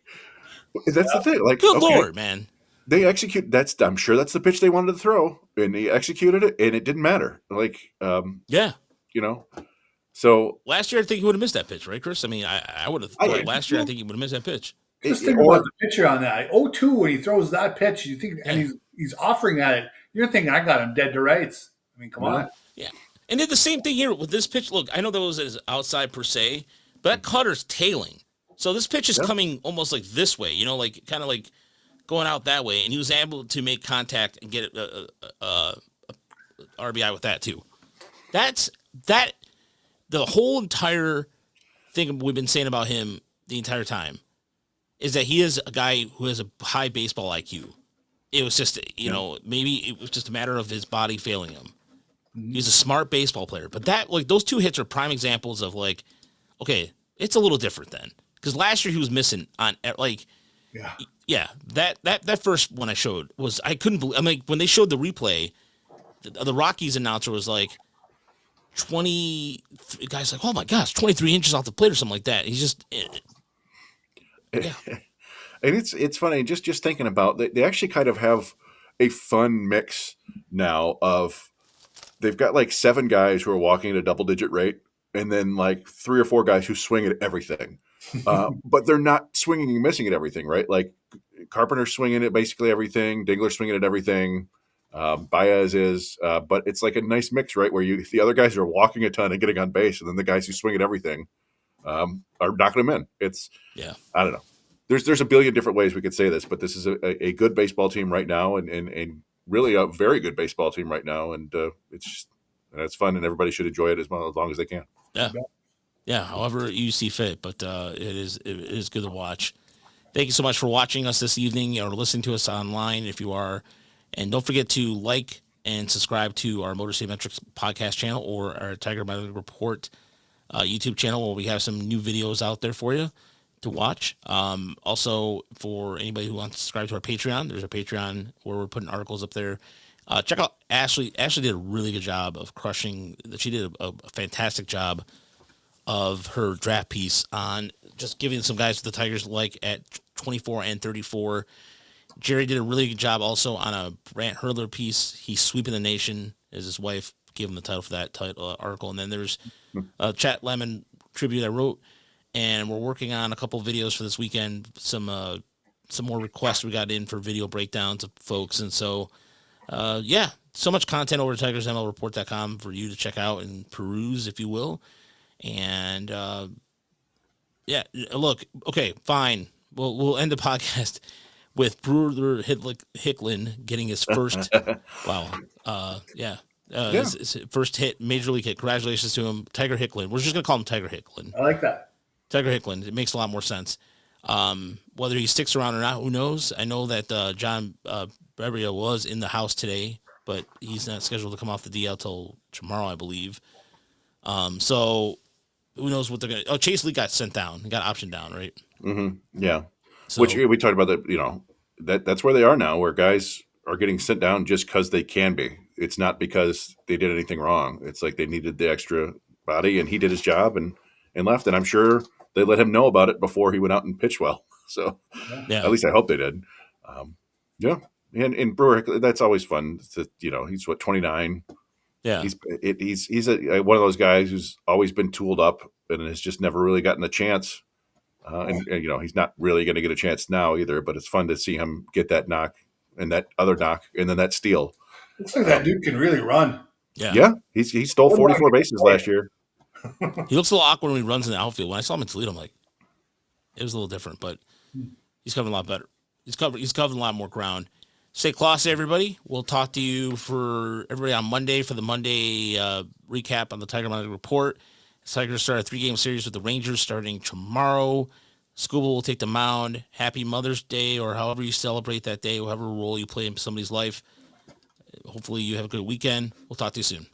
that's the thing. Like, Good okay, Lord, man. they execute. I'm sure that's the pitch they wanted to throw, and he executed it, and it didn't matter. Like, Yeah. So Last year, I think he would have missed that pitch, right, Chris? I mean, I would have thought last year, I think he would have missed that pitch. Just think about the pitcher on that. 0-2 when he throws that pitch, you think, and he's offering at it. You're thinking, I got him dead to rights. I mean, come on. Yeah. And did the same thing here with this pitch. Look, I know that was outside per se, but that cutter's tailing. So this pitch is coming almost like this way, like kind of like going out that way. And he was able to make contact and get RBI with that too. That's the whole entire thing we've been saying about him the entire time is that he is a guy who has a high baseball IQ. It was just, maybe it was just a matter of his body failing him. He's a smart baseball player, but those 2 hits are prime examples of okay, it's a little different then, because last year he was missing on that first one I showed was, I couldn't believe. I'm like, when they showed the replay, the Rockies announcer was like 20 guys like, oh my gosh, 23 inches off the plate or something like that. He's just and it's funny just thinking about they actually kind of have a fun mix now of. They've got like 7 guys who are walking at a double-digit rate, and then like 3 or 4 guys who swing at everything. But they're not swinging and missing at everything, right? Like Carpenter's swinging at basically everything. Dingler's swinging at everything. Baez is. But it's like a nice mix, right? Where the other guys are walking a ton and getting on base, and then the guys who swing at everything are knocking them in. I don't know. There's a billion different ways we could say this, but this is a good baseball team right now, and really a very good baseball team right now, and it's fun, and everybody should enjoy it as long as they can. Yeah. However you see fit, but it is good to watch. Thank you so much for watching us this evening or listening to us online if you are, and don't forget to like and subscribe to our Motor City Metrics podcast channel or our Tiger Mileage Report YouTube channel, where we have some new videos out there for you to watch. Also, for anybody who wants to subscribe to our Patreon, there's a Patreon where we're putting articles up there. Check out Ashley. Ashley did a really good job of crushing. She did a fantastic job of her draft piece on just giving some guys the Tigers like at 24 and 34. Jerry did a really good job also on a Brant Hurler piece. He's sweeping the nation, as his wife gave him the title for that article. And then there's a Chet Lemon tribute I wrote. And we're working on a couple videos for this weekend. Some more requests we got in for video breakdowns of folks. And so, so much content over at TigersMLReport.com for you to check out and peruse, if you will. And, look, okay, fine. We'll end the podcast with Brewer Hicklin getting his first, his first hit, major league hit. Congratulations to him, Tiger Hicklin. We're just going to call him Tiger Hicklin. I like that. Tiger Hicklin. It makes a lot more sense. Whether he sticks around or not, who knows? I know that John Brebria was in the house today, but he's not scheduled to come off the DL till tomorrow, I believe. So who knows what they're going to... Oh, Chase Lee got sent down. He got optioned down, right? Mm-hmm. Yeah. So, which we talked about that's where they are now, where guys are getting sent down just because they can be. It's not because they did anything wrong. It's like they needed the extra body, and he did his job and left. And I'm sure they let him know about it before he went out and pitched well. So at least I hope they did. And Brewer, that's always fun. He's 29. Yeah, he's one of those guys who's always been tooled up and has just never really gotten a chance. And he's not really going to get a chance now either. But it's fun to see him get that knock and that other knock and then that steal. Looks like that dude can really run. Yeah. He stole 44 bases last year. He looks a little awkward when he runs in the outfield. When I saw him in Toledo, I'm like, it was a little different, but he's covering a lot better. He's covering a lot more ground. Stay classy, everybody. We'll talk to you for everybody on Monday for the Monday recap on the Tiger Monday Report. The Tigers start a 3-game series with the Rangers starting tomorrow. Scuba will take the mound. Happy Mother's Day, or however you celebrate that day, whatever role you play in somebody's life. Hopefully you have a good weekend. We'll talk to you soon.